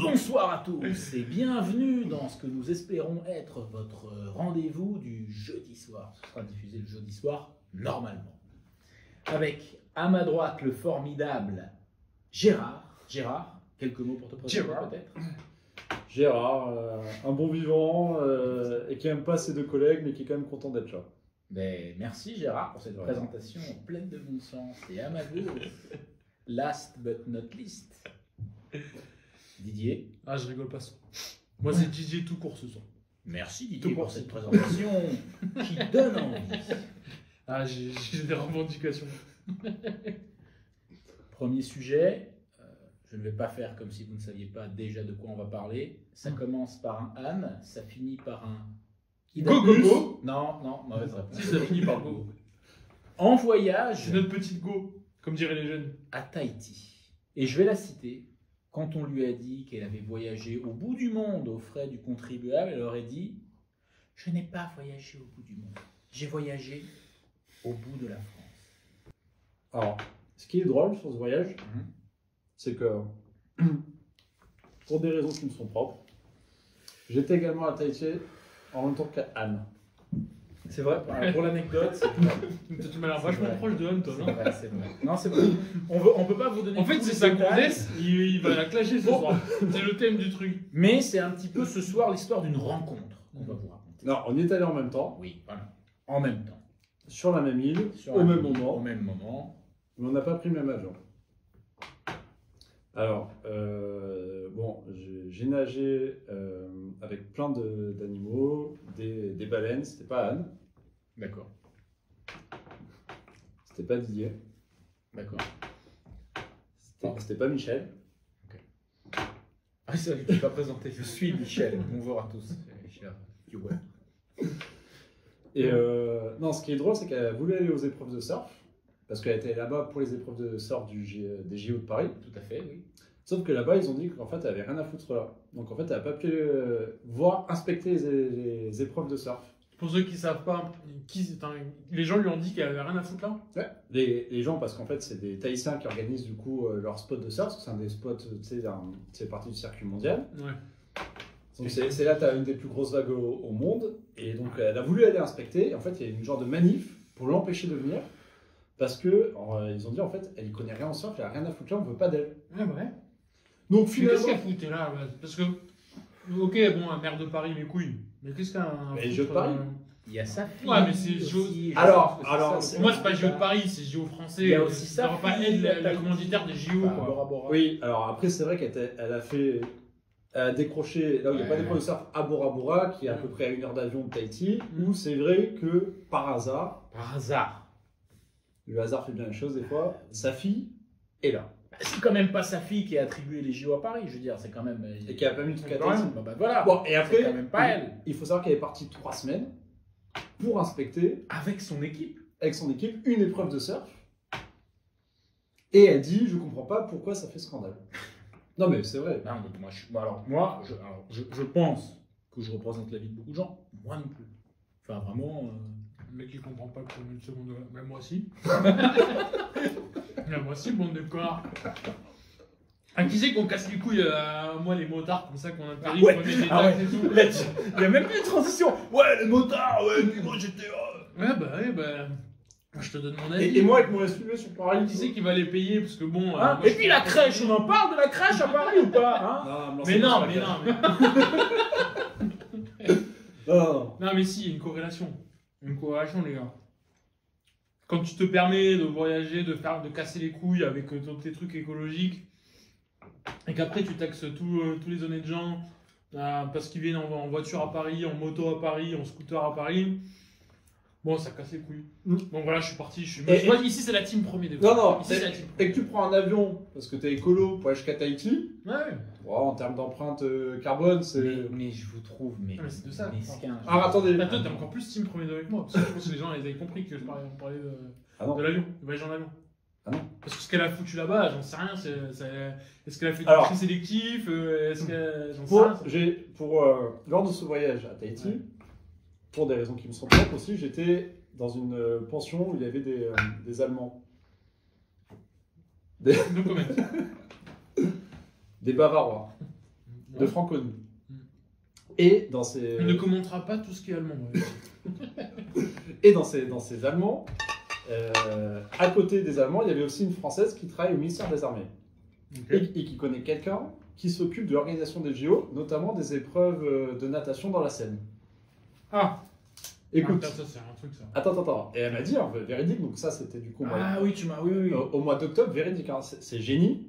Bonsoir à tous et bienvenue dans ce que nous espérons être votre rendez-vous du jeudi soir. Ce sera diffusé le jeudi soir, normalement. Avec à ma droite le formidable Gérard. Gérard, quelques mots pour te présenter peut-être. Gérard, un bon vivant et qui n'aime pas ses deux collègues mais qui est quand même content d'être là. Ben, merci Gérard pour cette présentation pleine de bon sens. Et à ma gauche, last but not least, Didier. Ah, je rigole pas ça. Moi, c'est Didier tout court ce soir. Merci Didier pour cette présentation qui donne envie. Ah, j'ai des revendications. Premier sujet, je ne vais pas faire comme si vous ne saviez pas déjà de quoi on va parler. Ça commence par un âne, ça finit par un... Go. Non, mauvaise réponse. Si, ça finit par go. En voyage C'est notre petite go, comme diraient les jeunes. à Tahiti. Et je vais la citer. Quand on lui a dit qu'elle avait voyagé au bout du monde aux frais du contribuable, elle aurait dit « Je n'ai pas voyagé au bout du monde. J'ai voyagé au bout de la France. » Alors, ce qui est drôle sur ce voyage, c'est que, pour des raisons qui me sont propres, j'étais également à Tahiti en même temps qu'Anne. C'est vrai, pour l'anecdote, c'est Tu m'as l'air vachement proche de Hunt, toi, non? c'est vrai. Non, c'est vrai. On peut pas vous donner En fait, tous c'est les sa détails, gonzesse, il va la clasher ce soir. C'est le thème du truc. mais c'est un petit peu ce soir l'histoire d'une rencontre qu'on va vous raconter. Non, on y est allé en même temps, Oui, voilà. En même temps. sur la même île, Sur au un- même Au moment, même moment. mais on n'a pas pris le même avion. Alors, j'ai nagé avec plein d'animaux, des baleines, c'était pas Anne, D'accord. c'était pas Didier, D'accord. c'était pas Michel. Ah, c'est vrai que je ne suis pas présenté. Je suis Michel. Bonjour à tous. Michel. Et non, ce qui est drôle, c'est qu'elle a voulu aller aux épreuves de surf, parce qu'elle était là-bas pour les épreuves de surf des JO de Paris. Tout à fait, oui. Sauf que là-bas, ils ont dit qu'en fait, elle avait rien à foutre là. Donc en fait, elle n'a pas pu voir, inspecter les épreuves de surf. Pour ceux qui savent pas, les gens lui ont dit qu'elle avait rien à foutre là. Ouais. Les gens, parce qu'en fait, c'est des Tahitiens qui organisent du coup leur spot de surf, parce que c'est un des spots, tu sais, c'est partie du circuit mondial. Ouais. Donc c'est là que tu as une des plus grosses vagues au monde. Et donc elle a voulu aller inspecter. Et en fait, il y a une genre de manif pour l'empêcher de venir. Parce que ils ont dit en fait, elle y connaît rien en surf, elle a rien à foutre là, on veut pas d'elle. Ouais, ouais. Donc Mais finalement. qu'est-ce qu'elle foutait là? Parce que, ok, bon, un maire de Paris, mes couilles. Mais qu'est-ce qu'un. Mais les Jeux de Paris. Il y a sa fille. Ouais, mais c'est aussi. Je Alors, pense que alors, c'est ça, Pour moi, c'est pas JO de Paris, c'est JO français. Il y a aussi ça. Ça va pas être la commanditaire des JO, Enfin, quoi. Bora Bora. Oui, alors après, c'est vrai elle a décroché, là où il n'y a pas d'épreuve de surf, à Bora Bora, qui est à peu près à 1 heure d'avion de Tahiti, où c'est vrai que, par hasard, le hasard fait bien les choses des fois, sa fille est là. C'est quand même pas sa fille qui a attribué les JO à Paris, je veux dire, c'est quand même. Et qui a pas mis de truc à Quand même. Tahiti. Bah, voilà. Bon, et C'est après, quand même pas elle. il faut savoir qu'elle est partie 3 semaines pour inspecter, Avec son équipe. avec son équipe, une épreuve de surf. Et elle dit, je comprends pas pourquoi ça fait scandale. Non mais c'est vrai. Non, donc moi, je pense que je représente la vie de beaucoup de gens. Moi non plus. Enfin, vraiment. Le mec, il comprend pas pour une seconde. Même moi aussi. Même moi aussi, bande de connards. Ah, qui c'est qu'on casse les couilles moi, les motards, comme ça, qu'on interdit, Ouais. qu'on met des Ah taxes ouais. et tout. Là, il n'y a même plus de transition. Ouais, les motards, ouais, puis moi j'étais. Ouais, bah. Je te donne mon avis. Et moi avec mon SUV sur Paris, Qui c'est qui va les payer? Parce que bon. Hein moi, et je puis suis la pas- crèche, on en parle de la crèche à Paris ou pas hein Mais non, mais non, mais. Non. Non, mais si, il y a une corrélation. Une corrélation, les gars. Quand tu te permets de voyager, de casser les couilles avec tous tes trucs écologiques, et qu'après tu taxes tous les honnêtes gens parce qu'ils viennent en voiture à Paris, en moto à Paris, en scooter à Paris, bon, ça casse les couilles. Donc voilà, je suis parti. Moi, ici, c'est la team premier degré. Non, Ici, c'est la team et que tu prends un avion parce que t'es écolo pour aller jusqu'à Tahiti, Ouais. en termes d'empreinte carbone, c'est. mais je vous trouve, mais. Mais c'est de ça. mesquin. Ah, attendez. Toi, t'es encore plus team premier degré que moi. Parce que je pense que les gens ils avaient compris que on parlait Ah non. de l'avion, du voyage en avion. Ah non. Parce que ce qu'elle a foutu là-bas, j'en sais rien. Est-ce qu'elle a fait du Alors. tri sélectif? Est-ce que. J'en sais rien. Lors de ce voyage à Tahiti, pour des raisons qui me sont propres aussi, j'étais dans une pension où il y avait des Allemands. No comment. Des Bavarois. de Franconie. Et dans ces... On ne commentera pas tout ce qui est allemand. Et dans ces Allemands, à côté des Allemands, il y avait aussi une Française qui travaille au ministère des Armées. Okay. Et qui connaît quelqu'un qui s'occupe de l'organisation des JO, notamment des épreuves de natation dans la Seine. Ah, Écoute, ça c'est un truc ça. attends. Et elle m'a dit, hein, véridique, donc ça c'était du coup oui, tu m'as. Oui. au mois d'octobre, véridique, hein, c'est génie.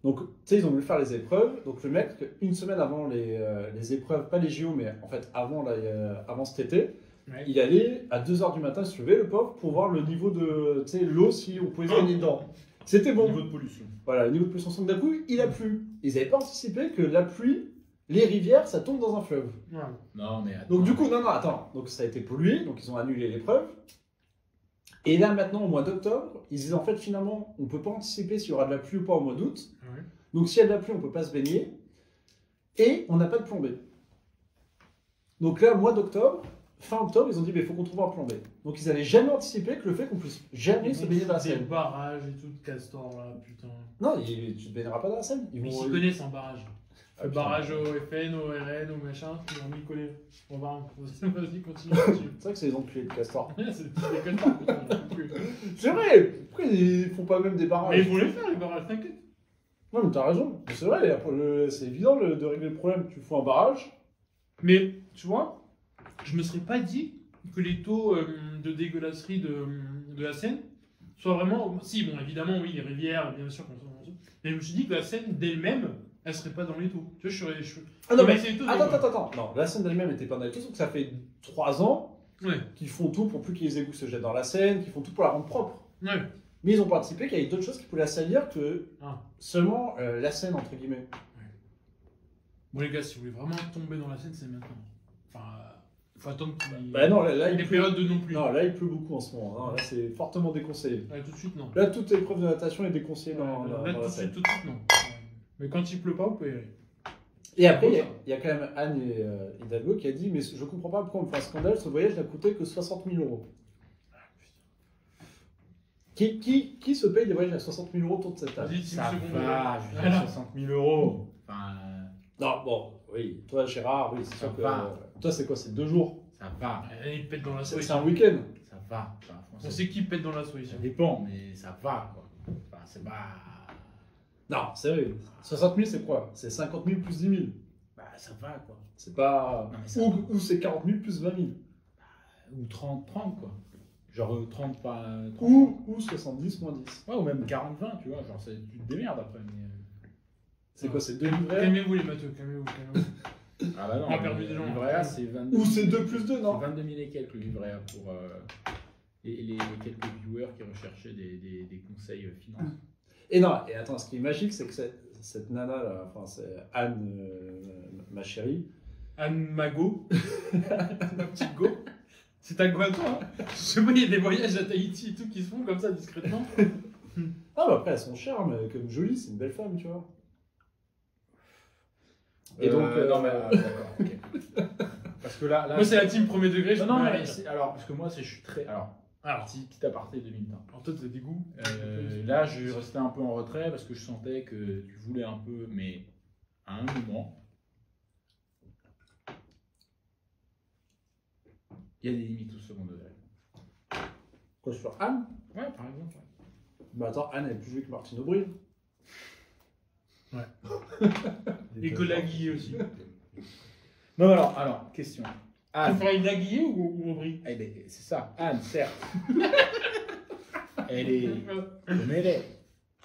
Donc, tu sais, ils ont voulu faire les épreuves. Donc, le mec, une semaine avant les épreuves, pas les JO, mais en fait avant cet été, Ouais. il allait à 2h du matin se lever, le pauvre, pour voir le niveau de l'eau, si on pouvait se baigner dedans. C'était bon. Niveau de pollution. Voilà, le niveau de pollution. Donc, d'un coup, il a plu. Ils n'avaient pas anticipé que la pluie, les rivières, ça tombe dans un fleuve. Ouais. Non, mais attends. Donc, du coup, non, attends. Donc, ça a été pollué, donc ils ont annulé l'épreuve. Et là, maintenant, au mois d'octobre, ils disent en fait, finalement, on ne peut pas anticiper s'il y aura de la pluie ou pas au mois d'août. Ouais. Donc, s'il y a de la pluie, on ne peut pas se baigner. Et on n'a pas de plan B. Donc, là, mois d'octobre, fin octobre, ils ont dit, il faut qu'on trouve un plan B. Donc, ils n'avaient jamais anticipé que le fait qu'on puisse jamais se baigner dans la Des Seine. barrages et tout de castor là, putain. Non, tu ne te baigneras pas dans la Seine. Mais ils s'y connaissent en barrage. Ah, Le putain. barrage au FN, au RN, au machin, on y connaît. On va, vas-y, continue. C'est vrai que c'est les enculés de castor. C'est des castor, putain. C'est vrai. Pourquoi ils font pas même des barrages? Mais ils vont les faire, les barrages, t'inquiète. Non, mais t'as raison. C'est vrai, après, c'est évident de régler le problème. Tu fais un barrage. Mais, tu vois, je me serais pas dit que les taux de dégueulasserie de la Seine soient vraiment... Si, bon, évidemment, oui, les rivières, bien sûr, mais je me suis dit que la Seine d'elle-même, elle serait pas dans les taux. Tu vois, Ah non, mais c'est les taux, attends. Non, la Seine elle-même était pas dans les tout, donc ça fait 3 ans Ouais, qu'ils font tout pour plus que les égouts se jettent dans la Seine, qu'ils font tout pour la rendre propre. ouais. Mais ils ont participé qu'il y avait d'autres choses qui pouvaient la salir que Ah. seulement la Seine, entre guillemets. Bon, les gars, si vous voulez vraiment tomber dans la Seine, c'est maintenant. Enfin, faut attendre qu'il Bah non, là les il pleut. périodes de non-pluie. Non, là il pleut beaucoup en ce moment. Non, là c'est fortement déconseillé. Ouais, tout de suite, non. Là, toute épreuve de natation est déconseillée dans Là, la tout de Seine. suite, non. Mais quand il pleut pas, vous pouvez y aller. Et après, il y a quand même Anne et Hidalgo qui a dit, mais je comprends pas pourquoi on me fait un scandale, ce voyage n'a coûté que 60 000 euros. Qui se paye des voyages à 60 000 euros autour de cette table? Vas-y, Ça 10 secondes. va, je veux dire 60 000 euros. Enfin, Non, bon, oui, toi Gérard, oui, c'est sûr Ça que... va. toi c'est quoi, c'est 2 jours? ça va. Il pète dans la soie. C'est un week-end? Ça va. Enfin, On sait qui pète dans la soie ici. ça dépend, mais ça va, quoi. Enfin, c'est pas... Non, c'est vrai. 60 000 c'est quoi? C'est 50 000 plus 10 000. Bah, ça va, quoi. C'est pas... Non, mais ça Ou c'est 40 000 plus 20 000. Ou 30, quoi. Genre 30 pas... 30. Ou 70 moins 10. Ouais, ou même 40-20, tu vois. Genre, tu te démerdes après. Mais... C'est quoi, c'est 2 livrets? Calmez-vous les matheux, calmez-vous. Ah bah non, On a perdu des gens. le livret A, c'est 22 Ou c'est 2 plus 2, non? 22 000 et quelques le livret A pour les quelques viewers qui recherchaient des conseils finance. Et non, et attends, ce qui est magique, c'est que cette nana là, enfin c'est Anne, ma chérie. Anne Mago. Ma petite go. C'est ta go à toi, hein. Je sais pas, il y a des voyages à Tahiti et tout qui se font comme ça discrètement. Ah bah après, elle a son charme, comme jolie, c'est une belle femme, tu vois. Et donc, non, mais d'accord, ok. Parce que là Moi, c'est la team premier degré. Je non, peux mais rien. alors, parce que moi, je suis très. Alors, petit aparté 2020. Alors, toi, t'as des goûts. Là, je restais un peu en retrait parce que je sentais que tu voulais un peu, mais à un moment, il y a des limites au second degré. quoi sur Anne? Ouais, par exemple. Bah attends, Anne elle est plus jolie que Martine Aubry. Et que Laguillé aussi. Non, alors, question. Tu Anne. ferais une Laguillé ou Aubry? Eh ben, c'est ça. Anne, certes. Elle est.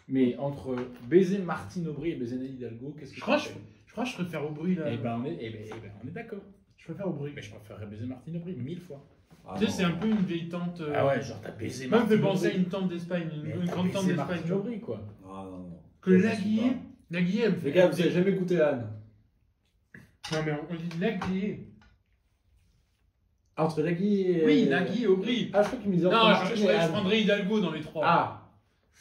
Mais entre baiser Martine Aubry et baiser Anne Hidalgo, qu'est-ce que Je crois tu que fais je préfère Aubry là. Eh ben, on est d'accord. Je préfère Aubry. Mais je préférerais baiser Martine Aubry 1000 fois. Ah, Tu sais, c'est un peu une vieille tante. Ah ouais, genre t'as baisé Moi, Martine me fait penser à Aubry. une tante d'Espagne, Mais une t'as grande tante baisé d'Espagne. Martine Aubry, quoi. Ah non, non. Que Laguillé, elle me fait. Les gars, vous avez jamais goûté Anne? Non, mais on dit Laguillé. Ah, entre Nagui et... Oui, Nagui et Aubry. Ah, je crois qu'il me disait Non, entre Martine je et Anne. prendrais Hidalgo dans les trois. Ah,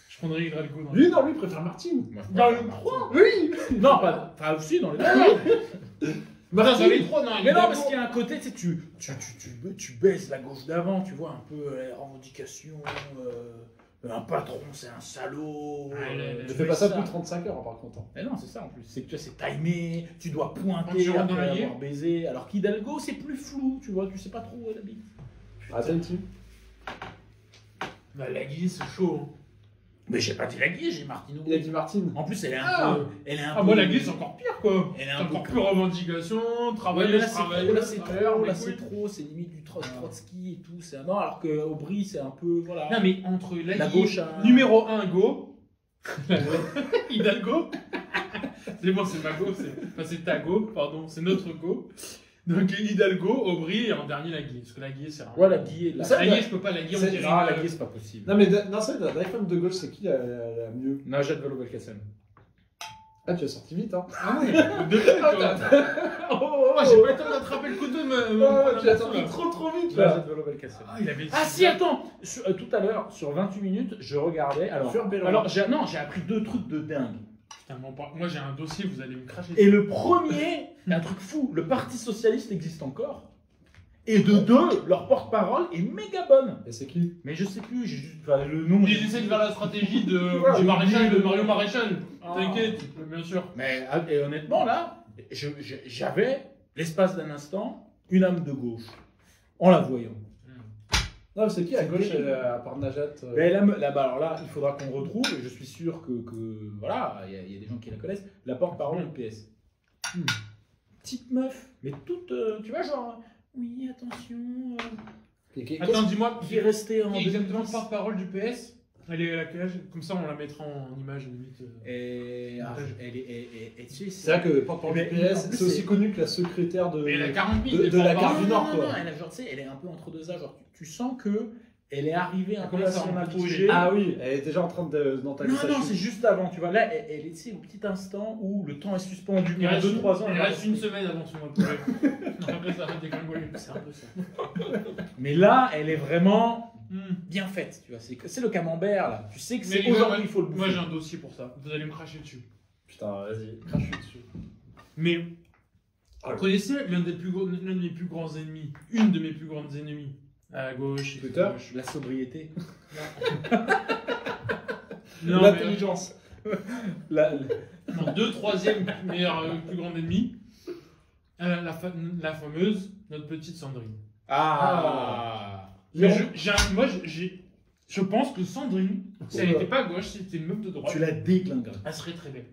Je prendrais Hidalgo dans les lui, non, lui, il préfère Martine. Moi, je Dans préfère le Martine. 3. Oui. Non, pas. Enfin, aussi dans les Non, dans les trois, non. Mais non, Hidalgo. parce qu'il y a un côté, tu sais, tu baisses la gauche d'avant, tu vois, un peu les revendications un patron, c'est un salaud. Ne fais pas ça plus de 35 heures, par contre. Mais non, c'est ça en plus. C'est que tu vois, c'est timé, tu dois pointer Quand tu rentres dans après la avoir baisé. Alors qu'Hidalgo, c'est plus flou, tu vois, tu sais pas trop où elle habite. Ah, Tahiti. Bah, la guise, c'est chaud. Hein. Mais j'ai pas dit la guise, j'ai Martino. Il a dit Martine. En plus, elle est un Ah. peu. Elle est un Ah, peu. moi, la guise, c'est encore pire, quoi. Elle est C'est un peu. encore plus revendication, Ouais, mais travailler, là, c'est travailler. trop, là, c'est trop, là, les c'est couilles. trop, c'est limite du Trotsky et tout. Non, alors qu'Aubry, c'est un peu. Voilà. Non, mais entre La gauche a- numéro 1, Go. Hidalgo. C'est bon, c'est ma Go. Enfin, c'est ta Go, pardon. C'est notre Go. Donc Hidalgo, Aubry et en dernier la Guille. Parce que la Guille, c'est un. Ouais, la guille. Ça, La Guille, je peux pas la Guille, on c'est- dirait. Ah, la guille, c'est pas possible. Non, mais non, c'est vrai, l'iPhone de gauche, c'est qui la mieux? Najat Vallaud-Belkacem. Ah, tu as sorti vite, hein. Ah ouais, de fait, quoi. Moi, j'ai pas le temps d'attraper le couteau de me. Tu as sorti trop vite, Najat là. Vallaud-Belkacem. Ah, il avait. Ah si, attends tout à l'heure, sur 28 minutes, je regardais. Alors j'ai appris 2 trucs de dingue. Putain, moi, j'ai un dossier, vous allez me cracher. Et le premier, un truc fou, le Parti Socialiste existe encore. Et de 2, leur porte-parole est méga bonne. Et c'est qui? Mais je sais plus, j'ai juste. Enfin, le nom. Ils essaient de faire la stratégie du Voilà, maréchal, le- de Mario Maréchal. Ah. T'inquiète, bien sûr. Mais et honnêtement, là, j'avais, l'espace d'un instant, une âme de gauche. En la voyant. Non, mais c'est qui à C'est gauche, terrible. à part Najat Mais alors là, il faudra qu'on retrouve, et je suis sûr que voilà, il y a des gens qui la connaissent, la porte-parole du PS. Petite meuf, mais toute, tu vois, genre, oui, attention, Attends, dis-moi, qui est resté en exactement 2010. porte-parole du PS. Elle est à quel âge? Comme ça, on la mettra en image limite. Et tu sais, C'est vrai que porte-parole du Mais en PS, plus, c'est aussi c'est- connu que la secrétaire de. Mais elle a 40 000. de elle la prend gare pas- du Nord, quoi. Non, elle a genre, tu sais, elle est un peu entre deux âges. Genre, tu sens que elle est arrivée un Elle peu commence à à son en apogée. Ah oui, elle est déjà en train d'entamer Non, sa non, chute. c'est juste avant, tu vois. Là, elle est tu sais, au petit instant où le temps est suspendu. Il reste 2-3 ans. il elle reste reste- une semaine avant son apogée. Après, ça va dégringoler. C'est un peu ça. Mais là, elle est vraiment Hmm. bien faite. Tu vois, c'est le camembert là. Tu sais que Mais c'est aujourd'hui il faut le Moi, bouffer. j'ai un dossier pour ça. Vous allez me cracher dessus. Putain, vas-y, crache dessus. Mais Ah, vous connaissez l'un de mes plus grands ennemis, une de mes plus grandes ennemies, à gauche, Twitter à gauche. La sobriété. Non, mais, L'intelligence. non, 2/3 meilleure, plus grande ennemie, la fameuse, notre petite Sandrine. Ah. Mais je pense que Sandrine, si elle n'était pas à gauche, si c'était une meuf de droite, Tu la déglingues. elle serait très belle.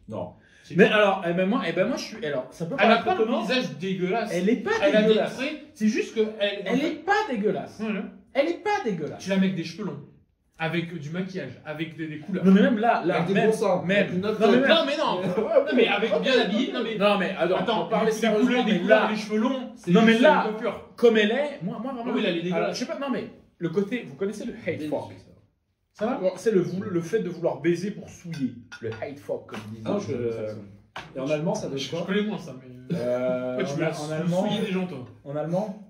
Non. Mais alors, moi je suis. Alors, ça peut Elle a paraître pas un étonnant. visage dégueulasse. Elle est pas Elle a des dégueulasse. traits, c'est juste que Elle est pas dégueulasse. Voilà. Elle est pas dégueulasse. Tu la mets avec des cheveux longs, avec du maquillage, avec des couleurs. Non mais même là, Avec des même, gros seins, même. avec une autre Non, mais tête. même- Non mais non, non mais avec bien habillé, non mais Non mais attends, on parlait des sérieusement, couleurs, mais des couleurs, là, et les cheveux longs, c'est Non, mais juste là- une coiffure. comme elle est, moi vraiment. Ah oui, là, elle est dégueulasse. Alors, je sais pas, non mais le côté, vous connaissez le hate fuck. Ça va? Bon, c'est le fait de vouloir baiser pour souiller. Le hate fuck comme disent Ah, les je- anglo-saxons. Et en allemand, ça donne Je quoi? connais moins ça, mais ouais, tu en veux allemand, souiller des gens toi. en allemand,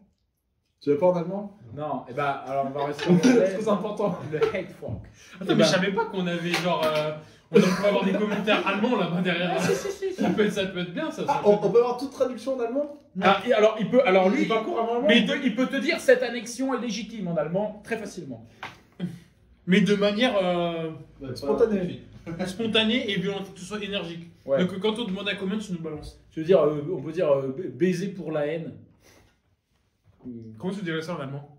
Tu veux pas en allemand? non. Et bah alors on va rester en anglais. C'est important. Le hate fuck. Attends, Eh mais ben- je savais pas qu'on avait genre, on pouvait avoir des commentaires allemands là-bas derrière. Ah, si. Ça peut être bien ça. Ah, on peut avoir toute traduction en allemand? Ah, et alors il peut, alors lui, Il va court en allemand? mais il peut te dire cette annexion est légitime en allemand très facilement. Mais de manière Spontané. spontanée et violente, que ce soit énergique. Ouais. Donc quand on demande un comment, tu nous balances. Tu veux dire, on peut dire baiser pour la haine. Comment tu dirais ça en allemand?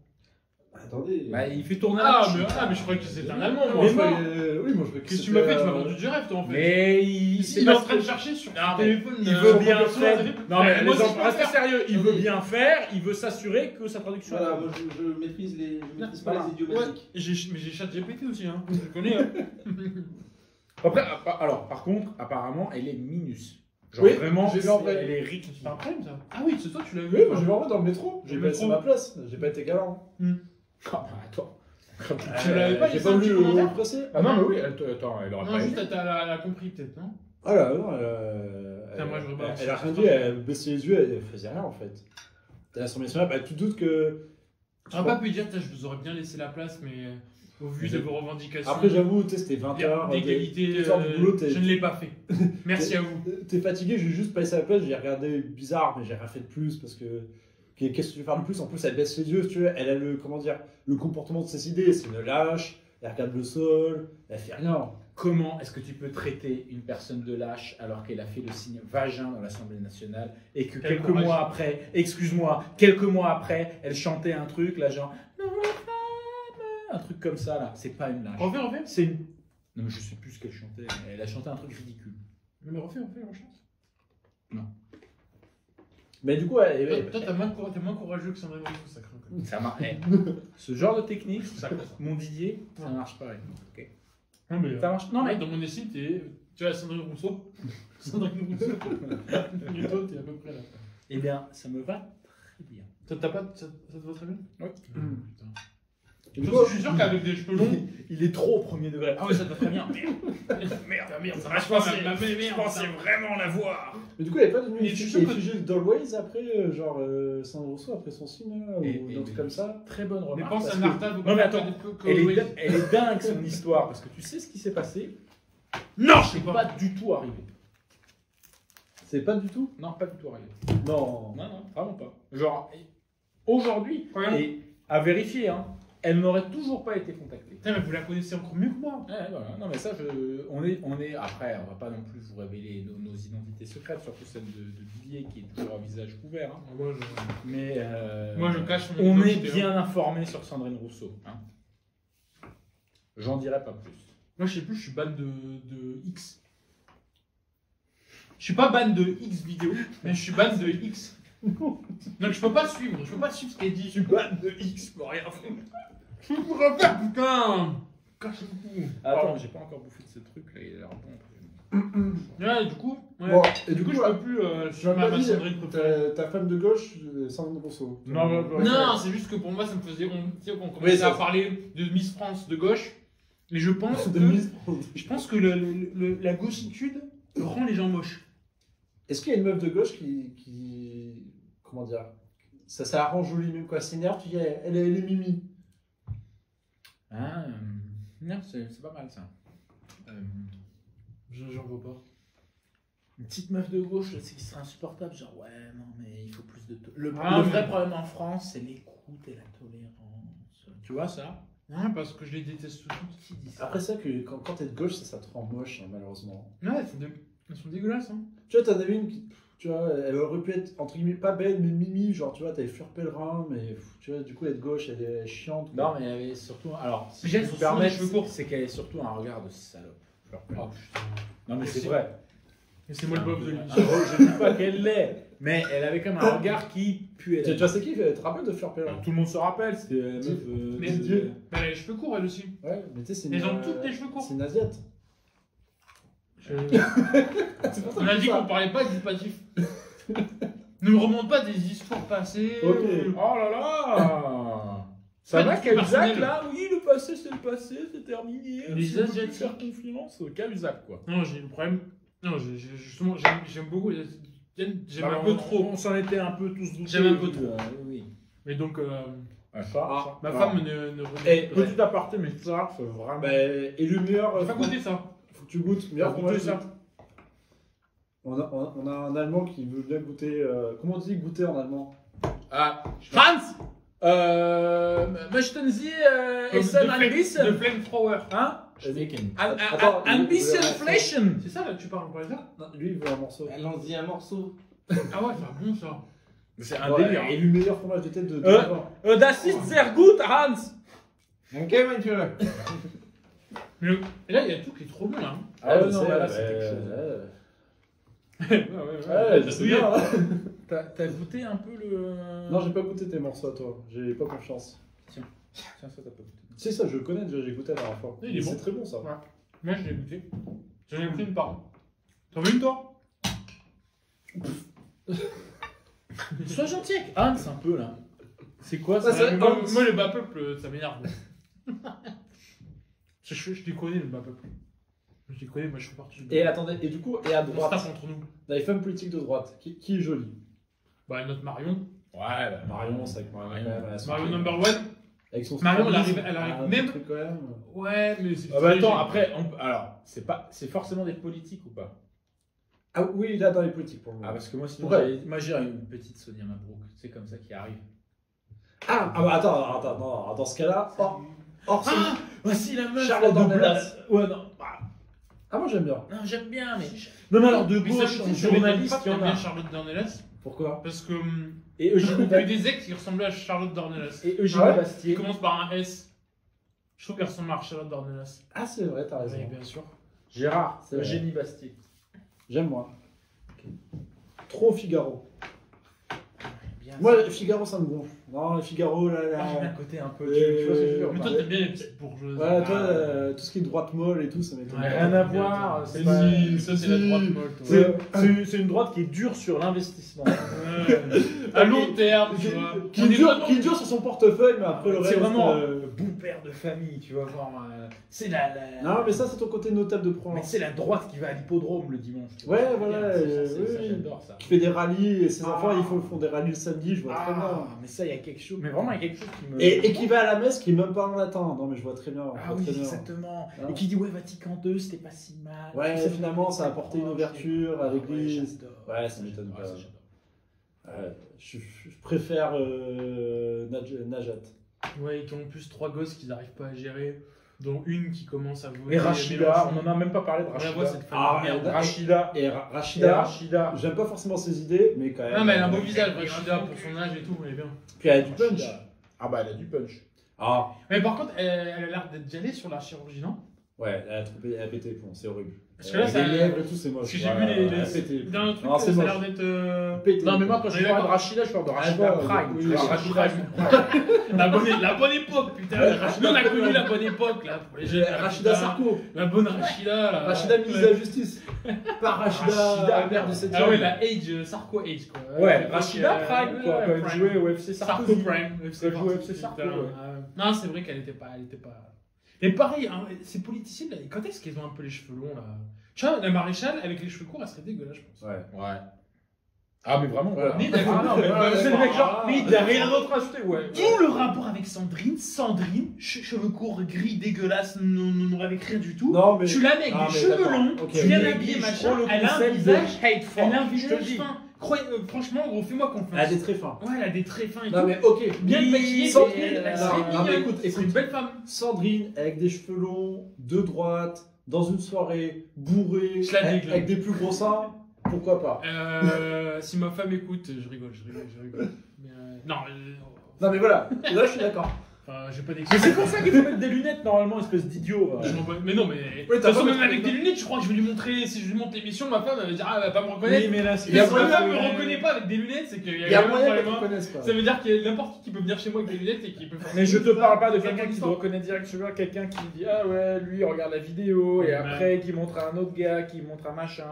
Attendez. Bah, il fait tourner Ah, la manche. mais je croyais que c'était un allemand, Moi, moi. je croyais- oui, moi je croyais que Qu'est-ce que tu m'as fait? Tu m'as c'était, vendu du rêve, toi, en fait. Mais Il est en train de chercher sur Non, son mais téléphone. il veut bien traduction, faire. t'as vu? Non mais moi les aussi, enfants, je peux restez faire. sérieux. Il Oui. veut bien faire. Il veut s'assurer que sa traduction. Voilà, moi je maîtrise pas Voilà. les idiomatique. Mais j'ai ChatGPT aussi, hein. Je connais, hein. Après, alors par contre, apparemment, elle est minus. Genre Oui, vraiment, j'ai vu en vrai. elle est riche. C'est pas un problème, ça. Ah oui, c'est toi, tu l'as vu. Oui, moi toi. j'ai vu en vrai dans le métro. J'ai Dans pas le laissé métro. ma place. J'ai pas été galant. Ah bah attends. Tu l'avais pas J'ai laissé pas un voulu petit le commentaire presser. Ah non mais oui, attends, elle aurait Non, pas juste, aimé. elle a compris, peut-être, non? Ah là, non, Putain, moi, je rebalance. elle a rien dit, elle baissait les yeux, elle faisait rien en fait. T'as la sommation là, bah tu te doutes que. J'aurais pas pu dire, putain, je vous aurais bien laissé la place, mais au vu de vos revendications. Après, j'avoue, tu sais, c'était 20 heures. d'égalité, t'es hors du boulot, je ne l'ai pas fait. Merci à vous. T'es fatigué, j'ai juste pas laissé la place, j'ai regardé bizarre, mais j'ai rien fait de plus parce que. Qu'est-ce que tu veux faire de plus? En plus, elle baisse les yeux, si tu veux, elle a le, comment dire, le comportement de ses idées, c'est une lâche, elle regarde le sol, elle fait rien. Comment est-ce que tu peux traiter une personne de lâche alors qu'elle a fait le signe vagin dans l'Assemblée nationale et que Quel quelques courage. mois après, excuse-moi, quelques mois après, elle chantait un truc, là, genre, non, la femme, un truc comme ça, là. C'est pas une lâche. Refais. C'est une. Non, mais je sais plus ce qu'elle chantait. Mais elle a chanté un truc ridicule. Mais refais, on chante. Mais du coup, elle, Toi, t'es moins courageux que Sandrine Rousseau, ça craint quand même. Ça marche. Ce genre de technique, Ça craint ça. mon Didier, ça marche pareil. Ok. Non, mais, Ça marche. Non, mais dans mon estime, tu vois, Sandrine Rousseau. Sandrine Rousseau. Et toi, t'es à peu près là. eh bien, ça me va très bien. Ça te va très bien? Oui. Putain. du coup, Je suis sûr qu'avec des cheveux longs. Il est trop au premier degré. Ah, mais ça te va très bien. Merde, ça marche pas, ma mère, je pensais vraiment la voir. mais du coup, elle n'est pas devenue Et je suis sûr que- effigie d'Always après, genre Sandrine Rousseau après son signe, là, Et- ou et- un truc comme ça. Très bonne Mais remarque. pense parce à que- Martha, Non, mais attends, elle elle est dingue son histoire parce que tu sais ce qui s'est passé. Non, je sais C'est pas. pas du tout arrivé. C'est pas du tout. Non, pas du tout arrivé. Non. Non, vraiment pas. Genre, aujourd'hui, Regarde. et à vérifier, hein, elle n'aurait toujours pas été contactée. Putain, mais vous la connaissez encore mieux que moi. Ouais, voilà. Non, mais ça, on est. Après, on va pas non plus vous révéler nos identités secrètes, surtout celle de Didier qui est toujours à visage couvert. Hein. Moi, Mais Moi, je cache mon on est identité, bien informé sur Sandrine Rousseau. Hein. J'en dirai pas plus. Moi, je sais plus, je suis ban de X. Je suis pas ban de X vidéo, mais je suis ban de X. Donc, je peux pas suivre ce qu'elle dit. Je suis ban de X pour rien foutre. Je pourrais faire, putain. Cache-le. Attends, j'ai pas encore bouffé de ce truc là, il a l'air bon. Ouais, du coup, ouais. Bon, Et du coup, je peux plus. Je suis m'as pas ma dit, Sandrine préférée. ta femme de gauche, Sandrine Rousseau. Non, c'est juste que pour moi, ça me faisait. Tu sais, qu'on commençait ça- à parler de Miss France de gauche. Et je pense de que, Miss. la gauchitude rend les gens moches. Est-ce qu'il y a une meuf de gauche qui comment dire, ça rend joli même quoi, c'est énerve, tu dis elle est mimi. Ah, non, c'est pas mal ça. J'en vois pas. Une petite meuf de gauche, c'est qui serait insupportable. Genre, ouais, non, mais il faut plus de. Le Ah, vrai mais- problème en France, c'est l'écoute et la tolérance. Tu vois ça? Non, parce que je les déteste toutes. Qui dit ça? Après ça que quand t'es de gauche, ça te rend moche hein, malheureusement. Ouais, elles sont dégueulasses, hein. Tu vois, t'en avais une qui, tu vois, elle aurait pu être entre guillemets pas belle mais mimi, genre tu vois, t'avais Fleur Pellerin, mais tu vois, du coup être gauche, elle est chiante. quoi. Non, mais elle avait surtout. Alors, si Mais je elle, peux son me permettre, cheveux courts. c'est qu'elle est surtout un regard de salope. Fleur Pellerin. Oh putain. Non, mais c'est C'est- vrai. Et c'est moi le bof de Ah, l'émission. je dis pas qu'elle l'est, mais elle avait quand même un regard qui puait. Tu vois, c'est qui, tu te rappelles de Fleur Pellerin? Tout le monde se rappelle, c'était la meuf. Mais Dieu. Mais elle a les cheveux courts, elle aussi. Ouais, mais tu sais, c'est Elles ont toutes des cheveux courts. C'est une asiate. On a dit qu'on parlait pas du passif. Ne me remonte pas des histoires passées. Ok. Oh là là Ça Pas va, du tout Cahuzac personnel. là? Oui, le passé c'est le passé, c'est terminé. Les Si on peut plus Asiatiques. faire confiance, Cahuzac quoi. Non, j'ai le problème. Non, justement, j'aime beaucoup. J'aime Alors, un peu trop. On s'en était un peu tous doutés. J'aime un peu trop. Oui. Mais donc, Ah, ça, ma ça. femme ne Et petit aparté, mais ça, c'est vraiment. Bah, et le meilleur. J'ai pas goûté ça. Faut que tu goûtes. Meilleur T'as fromage goûté ça de- on a un Allemand qui veut bien goûter. Comment on dit goûter en allemand? Ah, Franz Möchten Sie essen ein De bisschen? Flamethrower. Hein? Attends, Ein il bisschen voulait un Flächen! C'est ça là que tu parles, on parlait de ça? Non, lui, il veut un morceau. Allons-y, un morceau. Ah ouais, c'est bon ça. C'est un Ouais, délire. Et le meilleur fromage de tête de Euh. l'Allemand. Das ist sehr gut, Hans! Ok, monsieur. Et là, il y a tout qui est trop bon là. Ah ouais, je non, sais, bah là, c'est quelque chose. Ouais, je sais bien. hein. T'as goûté un peu le. Non, j'ai pas goûté tes morceaux à toi. J'ai pas confiance. Tiens, ça, t'as pas goûté. C'est ça, je le connais déjà, j'ai goûté la dernière fois. Il est C'est bon. très bon ça. Ouais. Moi, je l'ai goûté. J'en ai pris une par an. T'en veux une toi? Sois gentil avec Hans un peu là. C'est quoi Ouais, ça? c'est- Moi, le bas peuple, ça m'énerve. Je les connais, le bas peuple. Je les connais, moi je suis parti. Et attendez, et du coup, et à On se droite, tape entre nous. dans les femmes politiques de droite, qui est jolie? Bah, notre Marion. Ouais, bah, Marion, c'est avec Marion quand même. elle a son Marion truc. number one. Avec son Marion, elle stylisme, arrive un même- truc quand même. Ouais, mais c'est. Ah bah attends, après, alors, c'est forcément des politiques ou pas? Ah oui, là dans les politiques pour le Ah, moment. parce que moi, sinon, Ouais. moi j'ai une petite Sonia Mabrouk, c'est comme ça qui arrive. Ah bah attends, non, dans ce cas-là, oh, Orson. Voici la meuf Charlotte de Dornelas. Blas. Ouais, non. Bah, Ah, moi j'aime bien. non, j'aime bien, mais. Non, mais alors de gauche, en journaliste, il y en bien a. Charlotte Dornelas. Pourquoi? Parce que Et Eugénie, il y a eu des ex qui ressemblaient à Charlotte Dornelas. et Eugénie Ah ouais Qui Bastier. commence par un S. Je trouve qu'elle ressemble à Charlotte Dornelas. Ah, c'est vrai, t'as raison. Oui, bien sûr. Gérard, C'est vrai. Eugénie Bastier. J'aime moi. Trop Figaro. Bien Moi, Figaro, ça me gonfle. Non, le Figaro, là, Moi, j'aime bien là. le côté un peu. Tu vois ce que je veux dire? Mais toi, t'aimes bien les petites bourgeoises. Ouais, toi, Ah. tout ce qui est droite molle et tout, ça m'étonne. Ouais, rien à voir, c'est c'est pas- ça, c'est la droite molle, toi. C'est une droite qui est dure sur l'investissement. Ouais. À long terme, tu vois. Qui On est dure, vraiment- qui dure sur son portefeuille, mais après le reste. C'est vraiment bon père de famille, tu vois. Genre, c'est la. Non, mais ça, c'est ton côté notable de Mais Provence. c'est la droite qui va à l'hippodrome le dimanche. tu vois. Ouais, C'est voilà, bien, ça, oui, ça, oui. j'adore ça. Qui fait des rallyes et ses Ah. enfants, ils font des rallyes le samedi, je vois très bien. Ah, mais ça, il y a quelque chose. Mais vraiment, il y a quelque chose qui me. Et qui va à la messe, qui est même pas en latin. Non, mais je vois très bien. je Ah vois oui, très bien. exactement. Ah. Et qui dit, ouais, Vatican II, c'était pas si mal. Ouais, C'est finalement, ça a apporté une ouverture à Ah, l'église. ouais, j'adore. Ouais, ça m'étonne Ah, pas. ça, j'adore. Je préfère Najat. Ouais, qui ont en plus 3 gosses qu'ils n'arrivent pas à gérer, dont une qui commence à voler. Et Rachida, on en a même pas parlé de On Rachida. la voit cette femme Ah, de merde. merde. Rachida. Et Et Rachida, Rachida. j'aime pas forcément ses idées, mais quand même. Non, mais elle a un beau visage, Rachida, pour son âge et tout, elle est bien. Puis elle a du punch. Rachida. Ah bah, elle a du punch. Ah, Mais par contre, elle a l'air d'être déjà allée sur la chirurgie, non? ouais, elle a pété les plombs, c'est horrible. Parce que là, Avec ça- des lèvres et tout, c'est moche. Parce que j'ai Voilà, vu les. elle a pété les plombs. Dans un truc, Non, c'est ça a moche. l'air d'être. Pété Non, mais les moi, plombs. quand On je est parle de d'accord. Rachida, je parle de Rachida Ah, Prime. oui, Tu vois, oui, Rachida Prime. La bonne époque, putain. Nous, on a connu la bonne époque, là, pour les jeunes. Rachida Sarko. La bonne Rachida, là. Rachida ministre de la Justice. Pas Rachida mère de 7 Ah ouais, la Age, Sarko Age, quoi. Ouais, l'époque, Rachida Prime, quoi. ouais, Quand elle Prime. jouait au FC Sarko Sarkozy. Prime. Elle jouait au FC Putain, Sarko, ouais. Non, c'est vrai qu'elle était pas. Mais pareil, hein, ces politiciennes, là, quand est-ce qu'elles ont un peu les cheveux longs, là? Tu vois, la maréchale, avec les cheveux courts, elle serait dégueulasse, je pense. Ouais. Ouais. Ah, mais vraiment, Voilà. quoi. Mais d'accord. Ah, non, mais Ouais, c'est le mec genre, ah, mais il y a rien d'autre à ajouter, ouais. D'où le rapport avec Sandrine. Sandrine, cheveux courts, gris, dégueulasse, nous avec rien du tout. Non, mais. Tu l'as mec, Ah, des mais cheveux d'accord. longs, Ok, bien ok. habillée, Je machin. prends le Elle a un concept de visage. hate for. Elle a un Je te le visage dis. fin. Franchement, gros, fais-moi confiance. Elle a des traits fins. Ouais, elle a des traits fins et Non, tout. mais ok. Bien Oui, maquillée, Sandrine, elle non, serait non, mais mignonne. écoute, C'est une belle femme. Sandrine, avec des cheveux longs, de droite, dans une soirée, bourrée, Je la avec, dégueule. avec des plus gros seins, pourquoi pas? Si ma femme écoute, je rigole. Mais, non, Non, mais voilà, là je suis d'accord. enfin, j'ai pas Mais d'excuses. c'est pour ça qu'il faut mettre des lunettes, normalement, espèce d'idiot. Je m'en bats- Mais non, mais. De toute t'as façon, pas même de- avec des lunettes, je crois que je vais lui montrer. Si je lui montre l'émission, ma femme, elle va dire, ah, elle va pas me reconnaître. mais là, Et si ma femme me reconnaît pas avec des lunettes, c'est qu'il y a, Il y a eu un moyen problème, qu'elle te hein. connaisse pas. Ça veut dire qu'il y a n'importe qui peut venir chez moi avec des lunettes et qui peut faire. Mais je te parle pas de Ça quelqu'un prend qui du te temps. reconnaît direct, je veux quelqu'un qui dit ah ouais, lui il regarde la vidéo et Ouais. après qui montre à un autre gars, qui montre un machin.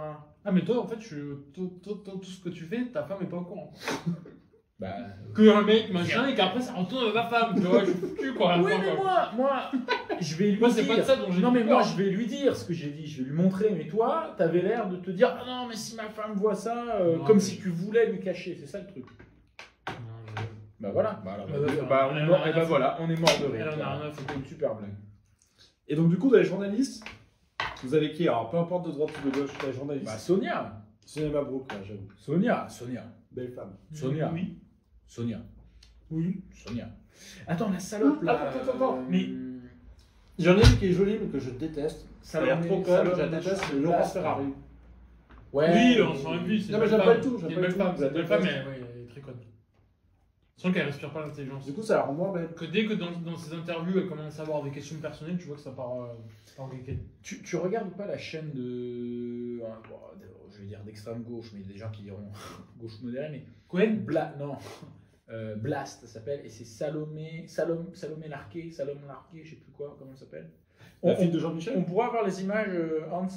Ah, mais toi, en fait, tout ce que tu fais, ta femme est pas au courant. Bah. Que un mec, machin, et qu'après ça retourne à ma femme. Tu vois, je suis foutu, quoi. Oui, mais moi, je vais lui Moi, c'est dire. pas de ça dont j'ai Non, mais peur. moi, je vais lui dire ce que j'ai dit. Je vais lui montrer. Mais toi, t'avais l'air de te dire ah non, mais si ma femme voit ça, Non, comme mais- si tu voulais lui cacher. C'est ça le truc. Bah voilà. Bah, alors, Ouais, bah, on est elle en mort. a Et rien bah à voilà, on est mort de rire. Elle en a rien à foutre. C'était une super blague. Et donc, du coup, dans les journalistes, vous avez qui? Alors, peu importe de droite ou de gauche, les journalistes. Bah Sonia. Sonia Mabrouk, là, j'avoue. Sonia. Belle femme. Sonia. Oui. Sonia. Oui. Sonia. Attends, la salope là. Attends. Mais- J'en ai une qui est jolie, mais que je déteste. Ça a l'air Salomé- trop conne, je la Salomé- déteste, c'est Laurence Ferrari. Ouais. Oui, on s'en vu. Non, mais j'aime pas le tout, C'est j'aime une pas belle le tout. femme, Je c'est la une belle femme, déteste. mais ouais, elle est très conne. Sans qu'elle respire pas l'intelligence. Du coup, ça la rend moins belle. Que dès que dans ses interviews, elle commence à avoir des questions personnelles, tu vois que ça part en geekette. Tu regardes pas la chaîne je vais dire d'extrême gauche, mais il y a des gens qui diront gauche modérée, mais Cohen non, Blast, ça s'appelle, et c'est Salomé Larquet, je sais plus quoi, comment elle s'appelle. La On, fille de Jean-Michel. on pourra avoir les images, Hans,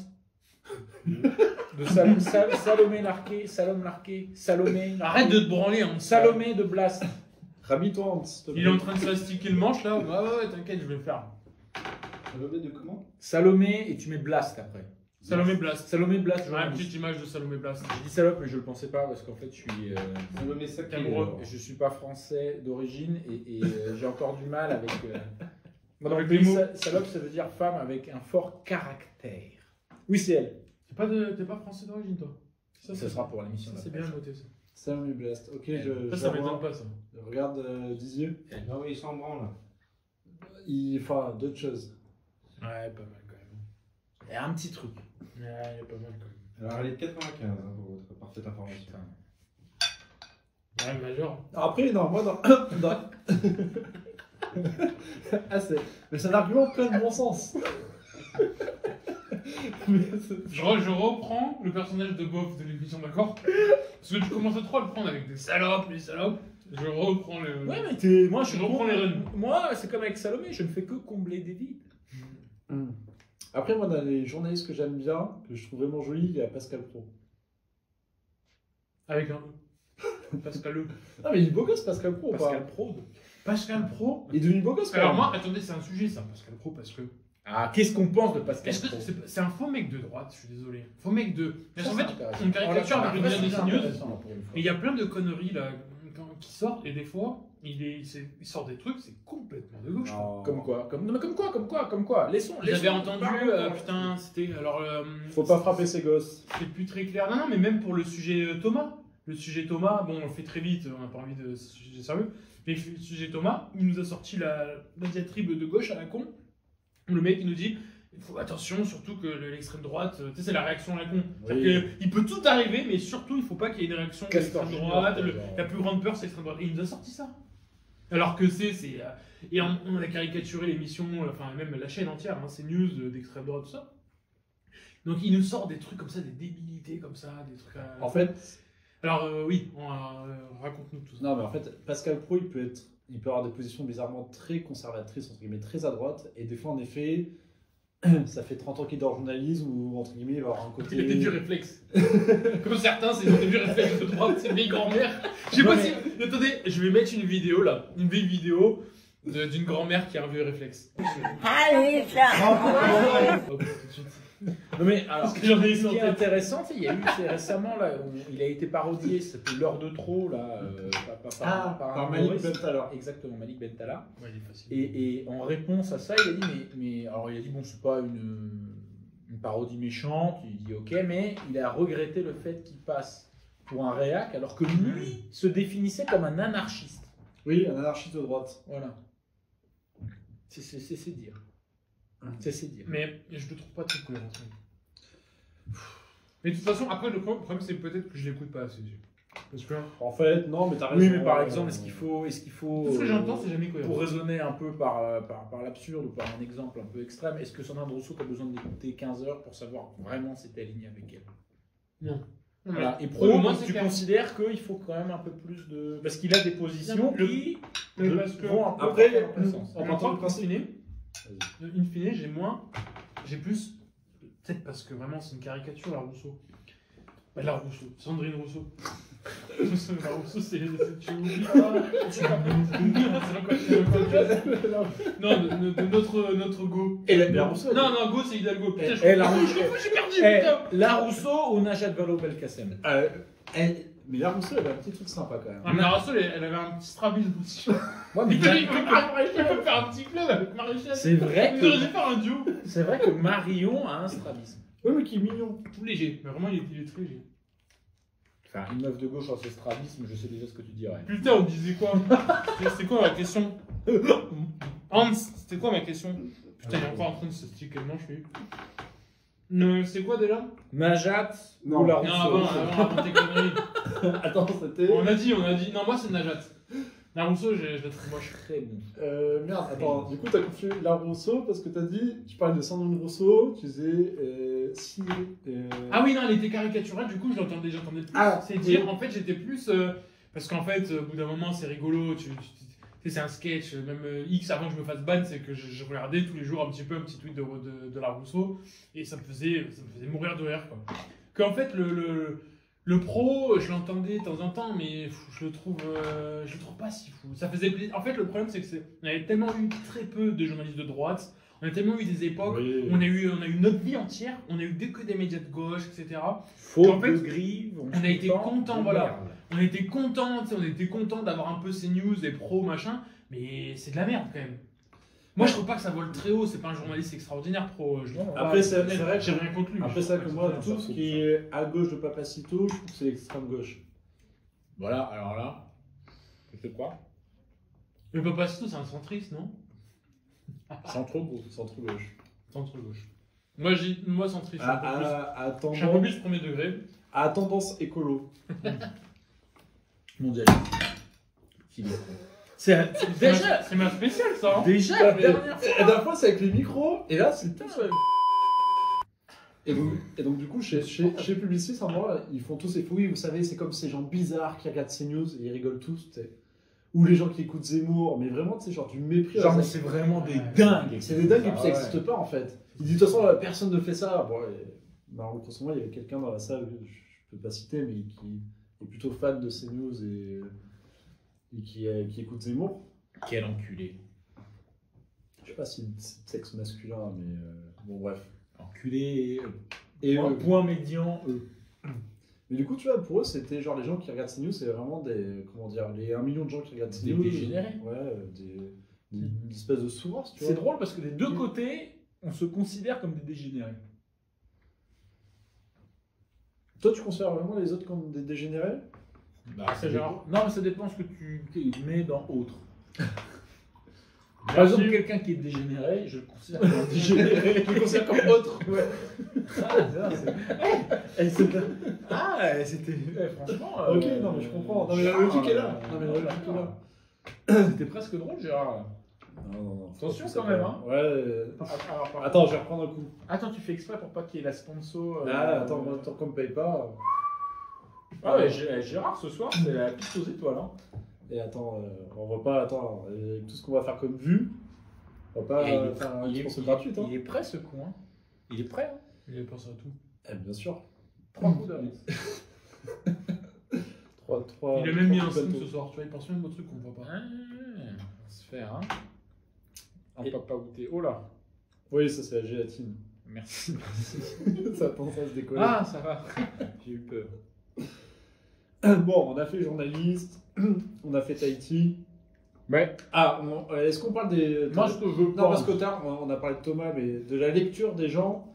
de Salomé Larquet, Salomé. Arrête de te branler, hein. Salomé de Blast. Rhabille-toi, Hans, s'il te plaît. Il est en train de se fastiquer le manche là. Ouais, t'inquiète, je vais le faire. Salomé de comment? Salomé et tu mets Blast après. Salomé Blast. Salomé Blast, J'aurais une petite image de Salomé Blast. J'ai dit salope, mais je le pensais pas parce qu'en fait, je suis. Salomé Saké. Je suis pas français d'origine et j'ai encore du mal avec. Moi, Avec dans le les pays, mots. salope, ça veut dire femme avec un fort caractère. Oui, c'est elle. T'es pas français d'origine toi? Ça sera pour l'émission. C'est bien noté ça. Salomé Blast. Ok, Ça je m'étonne vois. pas ça. Regarde Dizier. Ah oui, il s'en branle. Enfin, d'autres choses. Ouais, pas mal quand même. Il y a un petit truc. Ouais, il y a pas mal quand même. Alors, elle est de 95 hein, pour votre parfaite information. Ouais, Major. Après, non, moi, ah, mais c'est un argument plein de bon sens. Je reprends le personnage de Bob de l'émission, d'accord? Parce que tu commences trop à le prendre avec des salopes, les salopes. Je reprends le. Ouais, mais moi, Je reprends les runs. Moi, c'est comme avec Salomé, je ne fais que combler des vides. Après, moi, dans les journalistes que j'aime bien, que je trouve vraiment jolis, il y a Pascal Pro. Avec un. Pascal Le. Ah, mais il est beau gosse, Pascal Pro. Pascal Prod. Pascal Pro. Il est devenu beau gosse, quand Alors même. moi, attendez, c'est un sujet ça, Pascal Pro, parce que. Ah, qu'est-ce qu'on pense de Pascal Est-ce que Pro? c'est un faux mec de droite, je suis désolé. Faux mec de. Parce Ça, qu'en c'est fait, intéressant. une caricature Oh, là, avec le c'est bien des intéressant, signeuse. pour une fois. Et il y a plein de conneries là qui sortent, et des fois, il sort des trucs, c'est complètement de gauche. quoi. Comme quoi? Non, mais comme quoi? Laissons. J'avais entendu, putain, c'était. Alors. Faut pas frapper ses gosses. C'est plus très clair. Non, non, mais même pour le sujet Thomas. Le sujet Thomas, bon, on le fait très vite, on n'a pas envie de ce sujet sérieux. Mais le sujet Thomas, il nous a sorti la diatribe de gauche à la con. Où le mec, il nous dit il faut attention, surtout que l'extrême droite, tu sais, c'est la réaction à la con. Oui. Il peut tout arriver, mais surtout, il faut pas qu'il y ait une réaction de Castor l'extrême Junior, droite. quoi, genre. La plus grande peur, c'est l'extrême droite. Et il nous a sorti ça. Alors que et on a caricaturé l'émission, enfin, même la chaîne entière, hein, c'est news d'extrême droite, tout ça. Donc il nous sort des trucs comme ça, des débilités comme ça, des trucs. En fait, Alors oui, raconte-nous tout ça. non, mais en fait, Pascal Pro, il peut avoir des positions bizarrement très conservatrices, entre guillemets, très à droite, et des fois, en effet, ça fait 30 ans qu'il est dans le journalisme, ou entre guillemets, il va avoir un côté. Il a des vieux réflexes. Comme certains, c'est des vieux réflexes de droite, c'est vieille grand-mère. Je sais Non, pas mais- si. Attendez, je vais mettre une vidéo là, une vieille vidéo d'une grand-mère qui a un vieux réflexe. Allez, ça. Hop, tout de suite. Non, mais alors, Parce que j'en ai ce qui est sorti. intéressant, c'est il y a eu c'est récemment, là, il a été parodié, c'était l'heure de trop, là, Par un Malik humoriste. Bentala. Exactement, Malik Bentala. Ouais, il est facile. Et en réponse à ça, il a dit, alors il a dit, bon, c'est pas une parodie méchante, il dit, ok, mais il a regretté le fait qu'il passe pour un réac, alors que lui se définissait comme un anarchiste. Oui, un anarchiste de droite. Voilà. C'est dire. C'est dire. Mais je le trouve pas très cohérent. Mais de toute façon, après, le problème, c'est peut-être que je l'écoute pas assez. Parce que. En fait, non, mais t'as raison. Oui, mais par exemple, est-ce qu'il faut Tout ce que j'entends, c'est jamais cohérent. pour raisonner un peu par l'absurde ou par un exemple un peu extrême, est-ce que Sandrine Rousseau a besoin d'écouter 15 heures pour savoir vraiment si t'es aligné avec elle? Non. Voilà. Et Ouais, Pro, mais moi, c'est tu clair. considères qu'il faut quand même un peu plus de... Parce qu'il a des positions Le- qui Mais parce que. vont un peu Après, dans le sens. En tant que in fine, j'ai plus. Peut-être parce que vraiment, c'est une caricature, la Rousseau. Bah, la Rousseau, Sandrine Rousseau. La Rousseau, c'est. Tu oublies pas. C'est encore- Non, de notre go. Et la Rousseau, Non, non, go, c'est Hidalgo. Putain, Elle a- j'ai perdu, putain. La Rousseau ou Najat Vallaud-Belkacem? Mais la Rousseau, elle a un petit truc sympa quand même. Ah, mais la Rousseau, elle avait un petit strabisme aussi. Ouais, mais Il peut faire un petit club avec Maréchal. c'est vrai Il aurait dû que faire un duo. c'est vrai que Marion a un strabisme. Oui, mais qui est mignon. Tout léger, mais vraiment, il est très léger. Enfin, une meuf de gauche a ce strabisme, je sais déjà ce que tu dirais. Putain, on disait quoi? C'était quoi ma question? Hans, c'était quoi ma question? Putain, il est encore en train de se sticker le manche, lui. C'est quoi déjà? Najat Non. ou la Non, Rousseau? avant tes conneries. Attends, c'était. On a dit. Non, moi c'est Najat. La Rousseau, je la trouve moche. Très bon. Merde, attends, du coup, t'as confié la Rousseau parce que t'as dit, tu parlais de Sandrine Rousseau, tu disais. Si. Ah oui, non, elle était caricaturale, du coup, j'entendais plus. Ah, C'est dire, en fait, j'étais plus. Parce qu'en fait, au bout d'un moment, c'est rigolo. Tu sais, c'est un sketch. Même X, avant que je me fasse ban, c'est que je regardais tous les jours un petit tweet de la Rousseau. Et ça me faisait mourir de rire, quoi. Qu'en fait, le pro, je l'entendais de temps en temps, mais je le trouve pas si fou. Ça faisait plaisir. En fait, le problème, c'est que on avait tellement eu très peu de journalistes de droite. On a tellement eu des époques. Oui. On a eu notre vie entière. On a eu que des médias de gauche, etc. Faute En fait, de grive, on a été contents, de voilà. merde. On était contents, on était contents d'avoir un peu ces news, des pros, machin. Mais c'est de la merde quand même. Moi, je trouve pas que ça vole très haut. C'est pas un journaliste extraordinaire pro. Je trouve. Après, c'est vrai que J'ai rien contre lui. Après je ça, trouve que pas moi, ça tout ce qui est à gauche de Papacito, je trouve que c'est l'extrême gauche. Voilà, alors là, je sais quoi? Le Papacito, c'est un centriste, non? Centre-gauche. Centre-gauche. Centre-gauche. Moi centriste. Je suis un peu plus premier degré. À tendance écolo. Mondialiste. C'est déjà, C'est ma spéciale ça. Hein. déjà La la dernière fois. La dernière fois, c'est avec les micros, et là, c'est tout seul. Et donc, du coup, chez Publicis, à moi, ils font tous ces fouilles. Vous savez, c'est comme ces gens bizarres qui regardent CNews et ils rigolent tous. Tu sais. Ou les gens qui écoutent Zemmour, mais vraiment, tu sais, genre du mépris. Genre, mais c'est vraiment des dingues. C'est des dingues et puis ça Ouais. n'existe pas en fait. Ils disent de toute façon, personne ne fait ça. Bon, malheureusement, il y avait quelqu'un dans la salle, je peux pas citer, mais qui est plutôt fan de CNews et qui écoute Zemmour. Quel enculé. Je sais pas si c'est de sexe masculin, mais bon, bref. Enculé. Et Point médian. mais du coup, tu vois, pour eux, c'était genre les gens qui regardent CNews, c'est vraiment des. Comment dire, les 1 million de gens qui regardent Des CNews. dégénérés. Ouais, des espèces de sous-races, tu vois. C'est drôle parce que des deux côtés, on se considère comme des dégénérés. Toi, tu considères vraiment les autres comme des dégénérés? Bah, c'est genre. Non, mais ça dépend ce que tu mets dans autre. Par Merci. exemple, quelqu'un qui est dégénéré, je le considère comme un dégénéré. Tu le considères comme autre? Ouais. C'était. Franchement. Ok, non, mais je comprends. Non, mais la logique est là. Non, mais la logique est là. C'était presque drôle, Gérard. Non. Attention quand même, hein. Ouais. Alors, Attends, je vais reprendre un coup. Attends, tu fais exprès pour pas qu'il y ait la sponsor. Attends, moi, tant qu'on me paye pas. Ah ouais, Gérard, ce soir, c'est la piste aux étoiles. Hein. Et attends, on va pas. Attends, avec tout ce qu'on va faire comme vue, on va pas faire une sponsor gratuite. Hein. Il est prêt, ce con. Hein. Il est prêt. Hein. Il a pensé à tout. Eh, bien sûr. 3 coups d'avance. Il a même mis un son ce soir. Tu vois, il pense même au truc qu'on voit pas. Ah, on va se faire, hein. Un papa outé. Oh là. Oui, ça c'est la gélatine. Merci. Ça a tendance à se décoller. Ah, ça va. J'ai eu peur. Bon, on a fait journaliste, on a fait Tahiti. Ouais. Ah, est-ce qu'on parle des. Moi, je te veux Non, pas. parce qu'au tard, on a parlé de Thomas, mais de la lecture des gens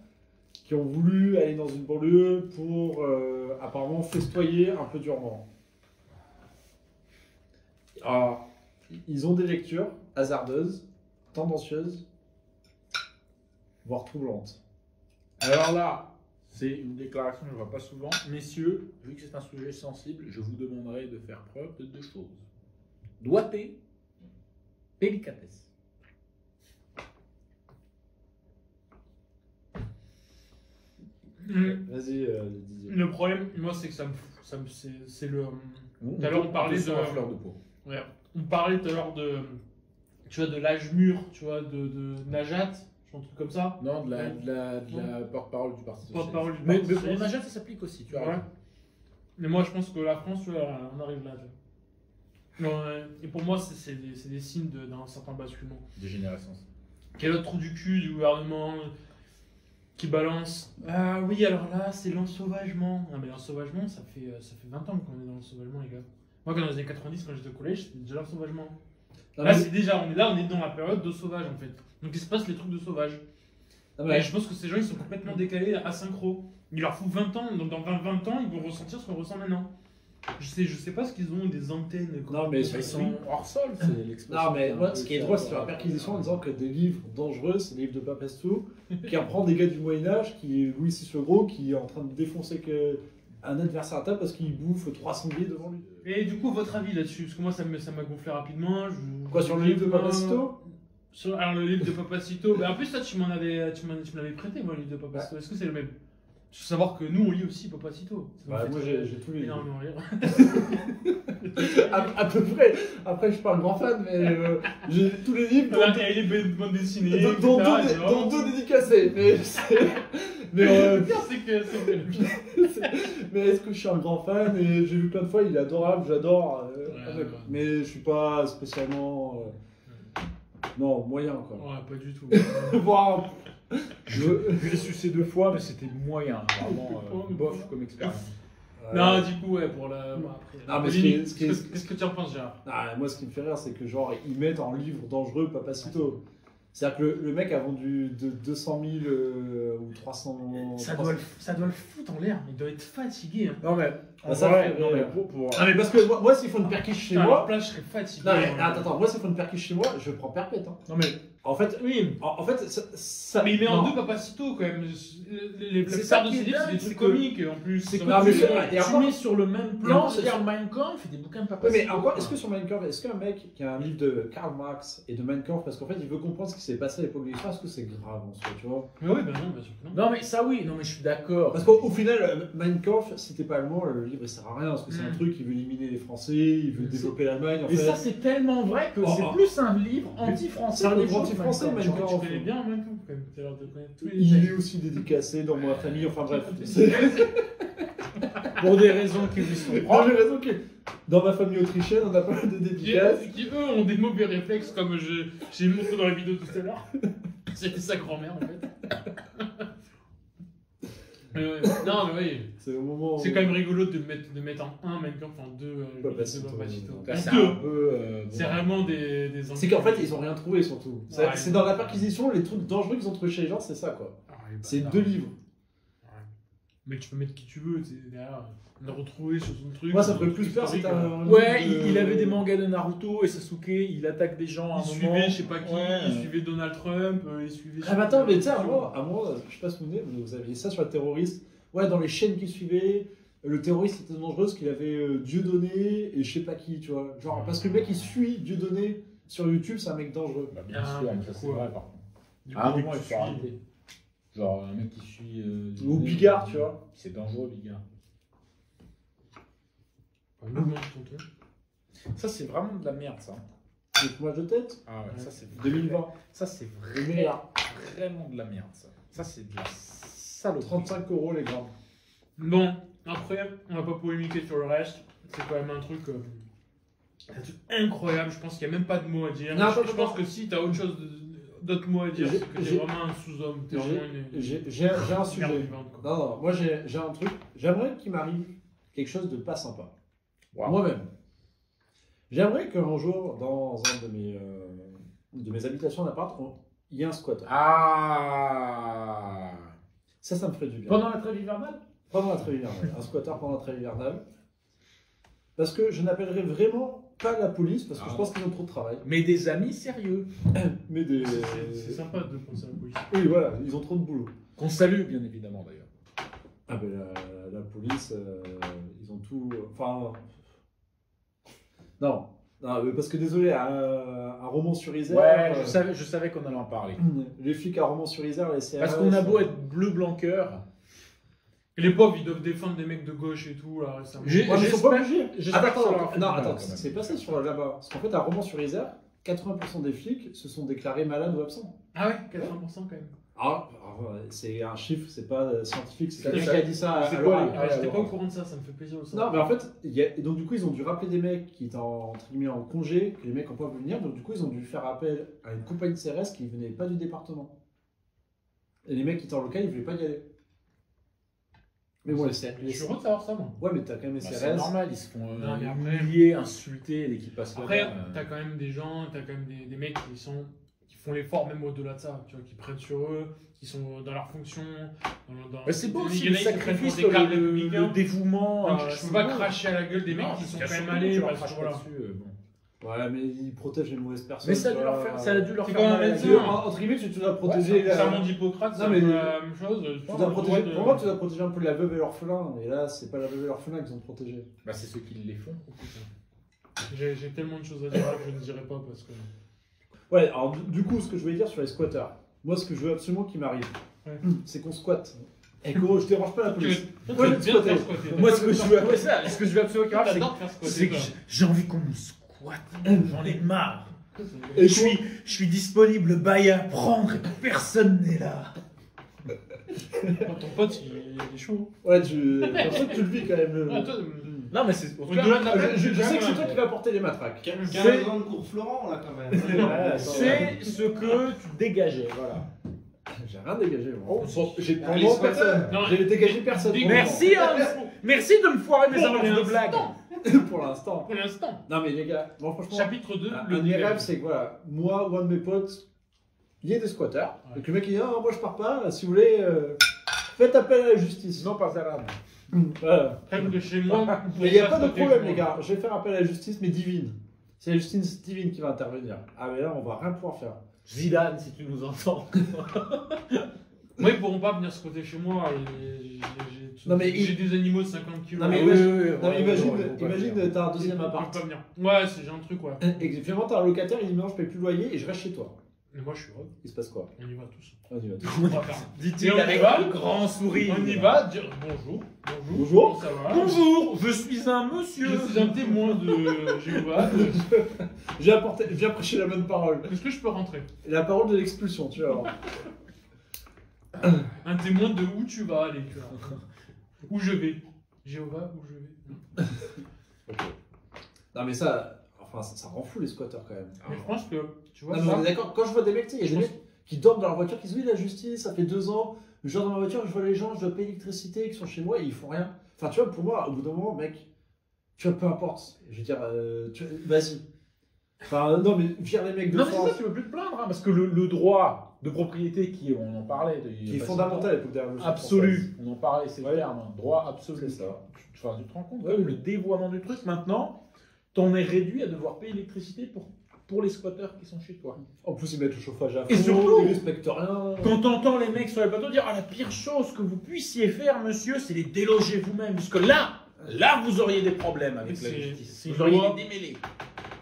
qui ont voulu aller dans une banlieue pour apparemment festoyer un peu durement. Alors, ils ont des lectures hasardeuses, tendancieuses, voire troublantes. Alors là, c'est une déclaration que je ne vois pas souvent. Messieurs, vu que c'est un sujet sensible, je vous demanderai de faire preuve de 2 choses. Doigté, délicatesse. Vas-y, Didier. Le problème, moi, c'est que c'est le. Tout à l'heure, on parlait de- fleur de peau. Ouais. On parlait tout à l'heure de. Tu vois, de l'âge mûr, tu vois, de Najat, un truc comme ça. Non, de la porte-parole du Parti Socialiste. Porte-parole du Mais Parti pour Socialiste. Najat, ça s'applique aussi, tu as Ouais. raison. Mais moi, je pense que la France, tu vois, on arrive là. Tu vois. Non, et pour moi, c'est des signes d'un certain basculement. Dégénérescence. Quel autre trou du cul du gouvernement qui balance? Ah oui, alors là, c'est l'ensauvagement. Ah, mais l'ensauvagement, ça fait 20 ans qu'on est dans l'ensauvagement, les gars. Moi, quand dans les années 90, quand j'étais au collège, c'était déjà l'ensauvagement. Non, Là, mais- c'est déjà, on est dans la période de sauvage, en fait. Donc, il se passe les trucs de sauvage. Non, mais- Et je pense que ces gens, ils sont complètement décalés, asynchro. Il leur faut 20 ans, donc dans 20 ans, ils vont ressentir ce qu'on ressent maintenant. Je sais pas ce qu'ils ont, des antennes. Non, mais Ils sont hors sol, c'est l'expression. Non, mais moi, ce qui est drôle, c'est la perquisition en disant que des livres dangereux, c'est des livres de Papastou, qui reprend des gars du Moyen-Âge, qui est Louis VI le Gros, qui est en train de défoncer un adversaire à table parce qu'il bouffe 300 billets devant lui. Et du coup, votre avis là-dessus? Parce que moi, ça m'a gonflé rapidement. Quoi, sur le livre de Papacito? Alors, le livre de Papacito. En plus, ça, tu me l'avais prêté, moi, le livre de Papacito. Est-ce que c'est le même? Il faut savoir que nous, on lit aussi Papacito. Ça me Bah, fait moi, très- j'ai tous les livres. énormément rire. À peu près. Après, je suis pas un grand fan, mais j'ai tous les livres. Voilà, et les bandes dessinées, Dont etc., dont deux dédicacés. Mais Le pire, c'est que mais est-ce que je suis un grand fan? Et j'ai vu plein de fois, il est adorable, j'adore. Ouais, ouais. Mais je suis pas spécialement. Non, moyen quoi. Ouais, pas du tout. Voire. Je l'ai sucé 2 fois, mais c'était moyen. Vraiment bof comme expérience. Non, du coup, ouais, pour la. Bon, après, Ah, mais polémique. ce qui est- Qu'est-ce que tu en penses, Gérard? Ah, moi, ce qui me fait rire, c'est que genre, ils mettent en livre dangereux Papacito. C'est-à-dire que le mec a vendu de 200 000 ou 300 Ça doit le foutre en l'air, mais il doit être fatigué. Hein. Non, mais. Ah, ça vrai, fait non, rire. mais pour. Ah, mais parce que moi s'il faut une perquiche chez Putain, à leur moi. place, je serais fatigué. Non, mais attends, moi s'il faut une perquiche chez moi, je prends perpète. Hein. Non, mais En fait, Oui. en fait, ça. Mais il met en non. deux Papacito quand même. Les C'est ça plupart de qui est ses livres, c'est dingue, des c'est trucs que- comiques en plus. C'est que Non, mais c'est- et tu encore- mets sur le même plan, Non, c'est-à-dire Mein Kampf et des bouquins de papa. Oui, mais encore, est-ce que sur Mein Kampf, est-ce qu'un mec qui a un livre de Karl Marx et de Mein Kampf, parce qu'en fait il veut comprendre ce qui s'est passé à l'époque de l'histoire, est-ce que c'est grave en soi, tu vois? Mais oui, ben non, bien sûr que non. Non mais ça oui, non mais je suis d'accord. Parce qu'au final, Mein Kampf, si t'es pas allemand, le livre il sert à rien, parce que c'est un Mm. truc, il veut éliminer les Français, il veut C'est- développer l'Allemagne, en Et fait. ça c'est tellement vrai que Oh, c'est oh. plus un livre anti-français. C'est un livre qu'autre chose, anti-français, Mein Mein Je Kampf. crois que Kampf. tu connais bien Mein Kampf quand même. T'as l'air de connaître tous les Il détails. est aussi dédicacé dans ma famille, enfin bref. Pour des raisons qui lui sont J'ai propres. raison que dans ma famille autrichienne, on a pas mal de dédicaces. Qui eux ont des mauvais réflexes comme j'ai montré dans la vidéo tout à l'heure. C'était sa grand-mère en fait. Mais ouais. Non mais oui, C'est au moment où... c'est quand même rigolo de mettre en un Mein Kampf en deux Papacito. Papacito. Là, En c'est deux. un peu. C'est vraiment des C'est qu'en fait, ils ont rien trouvé surtout. C'est Ouais. c'est dans la perquisition, les trucs dangereux qu'ils ont trouvés chez les gens, c'est ça quoi. Ah, les C'est bâtards. 2 livres. Mais tu peux mettre qui tu veux, tu sais, derrière. Le retrouver sur son truc. Moi, ça me ferait plus peur, c'est historique, un. Ouais, livre de- il avait des mangas de Naruto et Sasuke, il attaque des gens à un Il moment. suivait je sais pas qui, Ouais. il suivait Donald Trump, il suivait. Ah, mais attends, mais tu sais, à moi, je sais pas si vous aviez ça sur le terroriste. Ouais, dans les chaînes qui suivaient, le terroriste était dangereux parce qu'il avait Dieudonné et je sais pas qui, tu vois. Genre, parce que le mec il suit Dieudonné sur YouTube, c'est un mec dangereux. Bah, bien Ah, sûr, mais mais ça c'est pourquoi vrai par contre. Du À un coup, moment, tu il faut suis- arrêter. Genre un mec qui suit. Ou Bigard, tu vois. C'est dangereux, Bigard. Pas nous, moi, tonton. Ça c'est vraiment de la merde ça. Donc, moi de tête, Ah ouais, ça c'est 2020. Ça c'est 2 milliards. vraiment de la merde ça. Ça c'est de la saloperie. 35 € les grammes. Bon, après, on va pas polémiquer sur le reste. C'est quand même un truc incroyable. Je pense qu'il n'y a même pas de mots à dire. Non, je attends, pense attends. que si tu as autre chose d'autres mots à dire, J'ai- c'est que t'es j'ai- vraiment un sous-homme. T'es vraiment une J'ai un merde sujet. vivante, quoi. Non, non, moi j'ai un truc. J'aimerais qu'il m'arrive quelque chose de pas sympa. Wow. Moi-même. J'aimerais qu'un jour, dans un de mes habitations d'appart, il y ait un squatter. Ah. Ça me ferait du bien. Pendant la trêve hivernale. Pendant la trêve hivernale. Un squatter pendant la trêve hivernale. Parce que je n'appellerai vraiment pas la police, parce que Ah. je pense qu'ils ont trop de travail. Mais des amis sérieux. Mais des. C'est sympa de penser à la police. Oui, voilà, ils ont trop de boulot. Qu'on salue bien évidemment d'ailleurs. Ah, ben la police, ils ont tout. Enfin. Non. Non, mais parce que désolé, un roman sur Isère. Ouais, je savais qu'on allait en parler. Les flics à Romans-sur-Isère, les CRS. Parce qu'on a beau être bleu blanc cœur. Et les pauvres, ils doivent défendre des mecs de gauche et tout, là, récemment. J'ai- Ouais, mais faut pas J'espère- bouger. j'espère que ça leur a Attends, fait non, du mal, attends, quand même. c'est passé sur là-bas. Parce qu'en fait, à Romans-sur-Isère, 80% des flics se sont déclarés malades ou absents. Ah ouais, 80% quand même. Alors, c'est un chiffre, c'est pas scientifique, c'est C'est quelqu'un ça. qui a dit ça à C'est l'oral. quoi, Ah, j'étais pas alors. au courant de ça, ça me fait plaisir de Non, savoir. mais en fait, et donc du coup, ils ont dû rappeler des mecs qui étaient entre guillemets en congé, que les mecs n'ont pas pu venir, donc du coup, ils ont dû faire appel à une compagnie de CRS qui venait pas du département. Et les mecs qui étaient en local, ils voulaient pas y aller. Mais bon, Je suis heureux de savoir ça, moi. ouais, mais t'as quand même les Bah, CRS. c'est normal, ils se font Non, mais après- humilier, insulter dès qu'ils passent Après, là-bas, t'as quand même des gens, t'as quand même des mecs qui font l'effort même au-delà de ça, tu vois, qui prennent sur eux, qui sont dans leur fonction. Mais c'est beau aussi Il y en le a qui prennent pour sacrifice, des cadres le républicains. dévouement. Donc, je peux pas cracher à la gueule des Non, mecs qui sont bien quand même sûr, allés tu leur parce craches que pas voilà. dessus, bon. Ouais, mais ils protègent les mauvaises personnes. Mais ça a dû tu leur vois. faire, ça a dû leur C'est faire quand mal à même la ça. gueule. Entre guillemets, tu dois protéger. Le serment d'Hippocrate, c'est Non, un mais peu la même chose. Tu dois protéger. Pour moi, tu dois protéger un peu la veuve et l'orphelin. Et là, c'est pas la veuve et l'orphelin qu'ils ont protégé. Bah, c'est ceux qui les font. J'ai tellement de choses à dire là que je ne dirai pas parce que. Ouais, alors du coup, ce que je voulais dire sur les squatteurs, moi, ce que je veux absolument qu'il m'arrive, Ouais. c'est qu'on squatte. Et gros, je dérange pas la police. Tu Moi, veux je bien squatter. faire squatter. Moi, ce que je veux, ouais, ça, ce que je veux absolument qu'il y ait, T'adores faire c'est squatter. que toi. j'ai envie qu'on me squatte. J'en ai marre. Et Je suis disponible, bail à prendre et personne n'est là. Ton pote, il est chaud. Ouais, tu... comme ça, tu le vis quand même. Ah, toi, Non, mais c'est. au-delà de la blague, Je sais que c'est quand toi même. qui vas apporter les matraques. 15 ans de cours Florent là quand même. Ouais, C'est ce que tu dégageais, voilà. J'ai rien dégagé, moi. Oh, Bon, j'ai Ah, les vraiment squatteurs. personne. Non. J'ai dégagé personne. pour le Merci, merci de me foirer mes Pour annonces de l'instant. blagues. moment. Pour l'instant. Pour l'instant. Non, mais les gars, bon, franchement. Chapitre 2, Un le de mes délire. rêves, c'est que voilà, moi ou un de mes potes, il y ait des squatteurs. Ouais. Donc le mec il dit ah, moi je pars pas, si vous voulez, faites appel à la justice. Non, pas ça. Voilà. Même que chez moi. Mais il n'y a pas de problème, les gars. Je vais faire appel à la justice, mais divine. C'est la justice divine qui va intervenir. Ah, mais là, on va rien pouvoir faire. Zidane, si tu nous entends. Moi, ils pourront pas venir squatter chez moi. Non, mais j'ai des animaux de 50 kg. Non, mais imagine, t'as un deuxième appart. Pas venir. Ouais, j'ai un truc, ouais. Et finalement, t'as un locataire, il dit non, je paye plus le loyer et je reste chez toi. Mais moi, je suis heureux. Il se passe quoi? On y va tous. On y va tous. On va faire. Dit-il on y avec va. un grand sourire. On y va, dire bonjour. Bonjour. Comment ça va? Bonjour, je suis un monsieur. Je suis un témoin de Jéhovah. Viens prêcher la bonne parole. Est-ce que je peux rentrer? La parole de l'expulsion, tu vas voir. Un témoin de où tu vas aller, tu vois. Où je vais. Jéhovah, où je vais. Ok. Non, mais ça rend fou les squatteurs quand même. Mais je pense que, tu vois, Non, mais ça, on est d'accord, quand je vois des mecs, il y a des mecs qui dorment dans leur voiture, qui se disent oui, la justice, ça fait 2 ans, je dors dans ma voiture, je vois les gens, je dois payer l'électricité, qui sont chez moi et ils font rien. Enfin, tu vois, pour moi, au bout d'un moment, mec, tu vois, peu importe. Je veux dire, vas-y. Enfin, non, mais vire les mecs de Non, mais c'est France, ça, tu peux plus te plaindre, hein, parce que le droit de propriété, on en parlait, qui est fondamental à l'époque de la Révolution absolu, on en parlait, c'est Ouais. clair, hein, droit absolu. française. C'est ça. Tu te rends compte, Ouais, le dévoiement du truc, maintenant, t'en es réduit à devoir payer l'électricité pour les squatteurs qui sont chez toi. En plus, ils mettent le chauffage à fond, Et surtout, ils respectent rien. Quand t'entends les mecs sur les plateaux dire « Ah, la pire chose que vous puissiez faire, monsieur, c'est les déloger vous-même. » Parce que là, vous auriez des problèmes avec la C'est- justice. c'est Vous une auriez loi. des démêlés.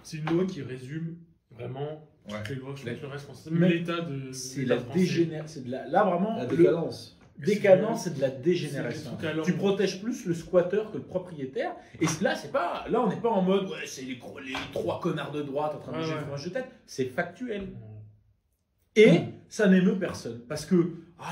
c'est une loi qui résume vraiment Ouais. toutes les lois sur La- le responsable. Mais L'état de. C'est l'état la français. dégénération. C'est de la... Là, vraiment, La le- décadence. décadence, c'est de la dégénération. C'est des trucs à l'ordre. Tu protèges plus le squatteur que le propriétaire. Et là, on n'est pas en mode ouais, c'est les 3 connards de droite en train de Ouais, manger ouais. le fromage de tête. C'est factuel. Et ça n'émeut personne. Parce que,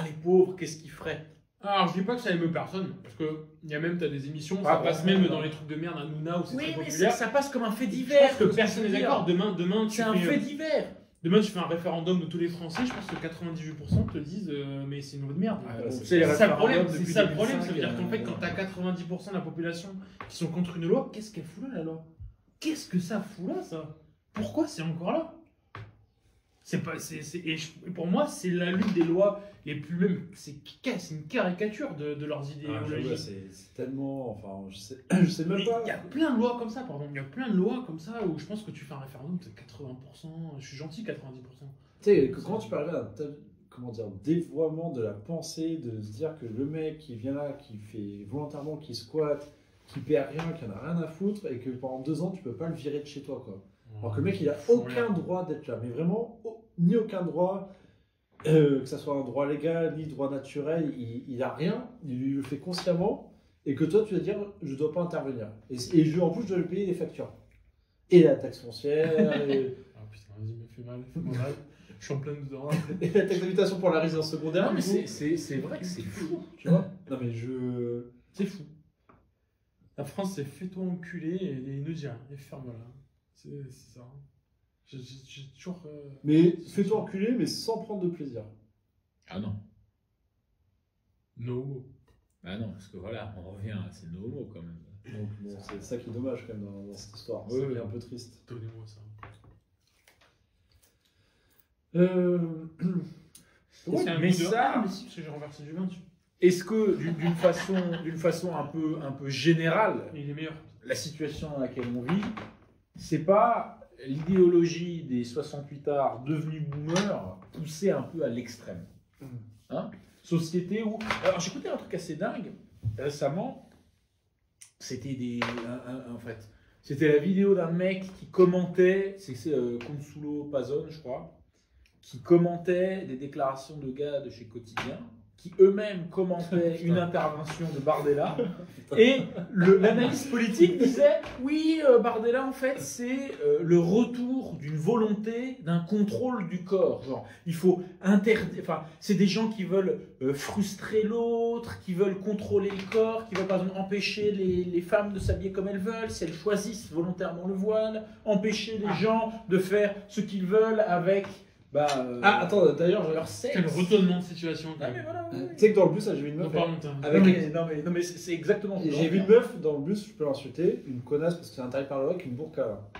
les pauvres, qu'est-ce qu'ils feraient? Alors, je dis pas que ça émeut personne, parce que il y a même, t'as des émissions, Ah, ça passe bon, même non. dans les trucs de merde, Hanouna, où c'est Oui, très mais populaire. ça passe comme un fait Je divers. pense que personne n'est d'accord. Demain, tu C'est un fais, fait divers. demain, tu fais un référendum de tous les Français, je pense que 98% te disent mais c'est une loi de merde. C'est les C'est ça le problème, référendums c'est depuis ça le problème, 2005, ça veut dire qu'en fait, quand t'as 90% de la population qui sont contre une loi, qu'est-ce qu'elle fout là, la loi? Qu'est-ce que ça fout là, ça? Pourquoi c'est encore là? C'est pas, et pour moi, c'est la lutte des lois les plus même. C'est une caricature de leurs idéologies. C'est tellement. Enfin, je sais même Mais pas. il y a plein de lois comme ça, pardon. Il y a plein de lois comme ça où je pense que tu fais un référendum, c'est 80%. Je suis gentil, 90%. Tu sais, comment tu peux arriver à un tel dévoiement de la pensée, de se dire que le mec qui vient là, qui fait volontairement, qui squatte, qui perd rien, qui en a rien à foutre, et que pendant 2 ans, tu peux pas le virer de chez toi, quoi. Alors que le mec, il a aucun droit d'être là, mais vraiment, ni aucun droit, que ça soit un droit légal, ni droit naturel, il a rien, il le fait consciemment, et que toi, tu vas dire, je dois pas intervenir. En plus, je dois lui payer des factures. Et la taxe foncière, et, Ah putain, vas-y, me fais mal, fais-moi mal. Je suis en pleine dedans. et la taxe d'habitation pour la résidence secondaire. Non, mais du coup. c'est vrai que c'est fou. Tu vois. Non, mais C'est fou. La France, c'est fais-toi enculer et il nous dit rien. Et ferme-la. C'est ça. J'ai toujours. Mais fais-toi enculer, mais sans prendre de plaisir. Ah non. No. Ah non, parce que voilà, on revient à ces no quand même. Donc, bon, c'est ça qui est dommage quand même dans cette histoire. Ouais, C'est ouais. un peu triste. Donnez-moi ça. Ouais, C'est un mais goût de- ça- Ah, mais si, parce que j'ai renversé du vin dessus. Est-ce que d'une façon un peu générale, Mais il est meilleur. la situation dans laquelle on vit, c'est pas l'idéologie des 68 arts devenus boomers poussée un peu à l'extrême. Hein? Société où... Alors j'écoutais un truc assez dingue récemment, c'était en fait, c'était la vidéo d'un mec qui commentait, c'est Consulo Pazone je crois, qui commentait des déclarations de gars de chez Quotidien, qui eux-mêmes commentaient une intervention de Bardella, et l'analyste politique disait oui, Bardella en fait c'est le retour d'une volonté d'un contrôle du corps, genre il faut interdire, enfin c'est des gens qui veulent frustrer l'autre, qui veulent contrôler le corps, qui veulent par exemple empêcher les femmes de s'habiller comme elles veulent si elles choisissent volontairement le voile, empêcher les gens de faire ce qu'ils veulent avec Attends, d'ailleurs, leur sexe. Quel retournement de situation. Ah, mais voilà, oui, tu oui. sais que dans le bus, là, j'ai vu une Non, meuf. pas longtemps. Avec Non mais c'est exactement ça. J'ai vu une meuf dans le bus, je peux l'insulter, une connasse parce que c'est interdit par la loi avec une burqa. Là.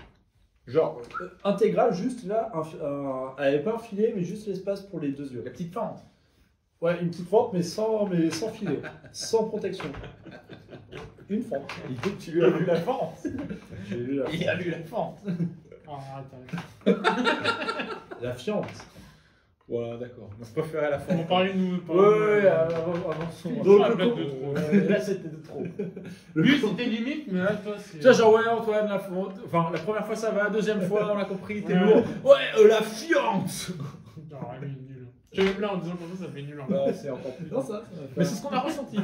Genre intégrale, juste là, elle avait pas un filet, mais juste l'espace pour les 2 yeux. La petite fente. Ouais, une petite fente, mais sans filet, sans protection. Une fente. Tu lui as vu la fente. J'ai vu la, Il a vu la fente. Ah, arrête. la fiente. Voilà, d'accord. Moi, je préférais la fin. On parlait de nous. Ouais, avançons. Donc, la le blague con- de trop. Là, c'était de trop. Lui, c'était limite, mais là, toi, c'est. Tu vois, genre, ouais, Antoine, enfin, la première fois ça va, la deuxième fois, on l'a compris, t'es Ouais. lourd. Ouais, la fiante. Non, lui, nul. Je vais là en disant comme ça fait nul. Bah, c'est encore plus. Non, ça. Mais c'est ce qu'on a ressenti.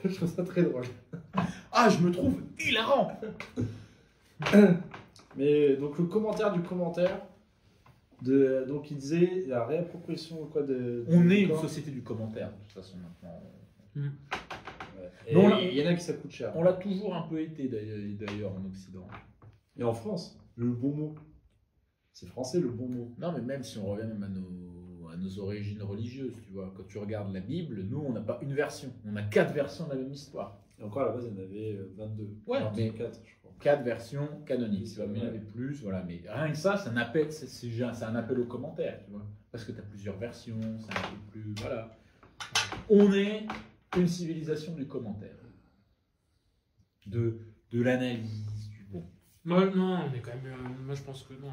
Je trouve ça très drôle. Ah, je me trouve hilarant. Mais donc le commentaire du commentaire, donc il disait la réappropriation quoi de. On du est une corps. société du commentaire, de toute façon, maintenant. Ouais. Et Mais on l'a- il y en a qui ça coûte cher. On l'a toujours un peu été, d'ailleurs, en Occident. Et en France, le bon mot. C'est français le bon mot. Non, mais même si on revient même à nos origines religieuses, tu vois, quand tu regardes la Bible, nous, on n'a pas une version, on a 4 versions de la même histoire. Et encore à la base, il y en avait 22. Ouais, mais- 24, je crois. 4 versions canoniques, tu vois, mais il y en Ouais. avait plus, voilà. Mais rien que ça, c'est un appel, c'est un appel aux commentaires, tu vois. Parce que tu as plusieurs versions, c'est un peu plus. Voilà. On est une civilisation du commentaire. De l'analyse, du bon. Moi, non, on est quand même. Moi, je pense que non.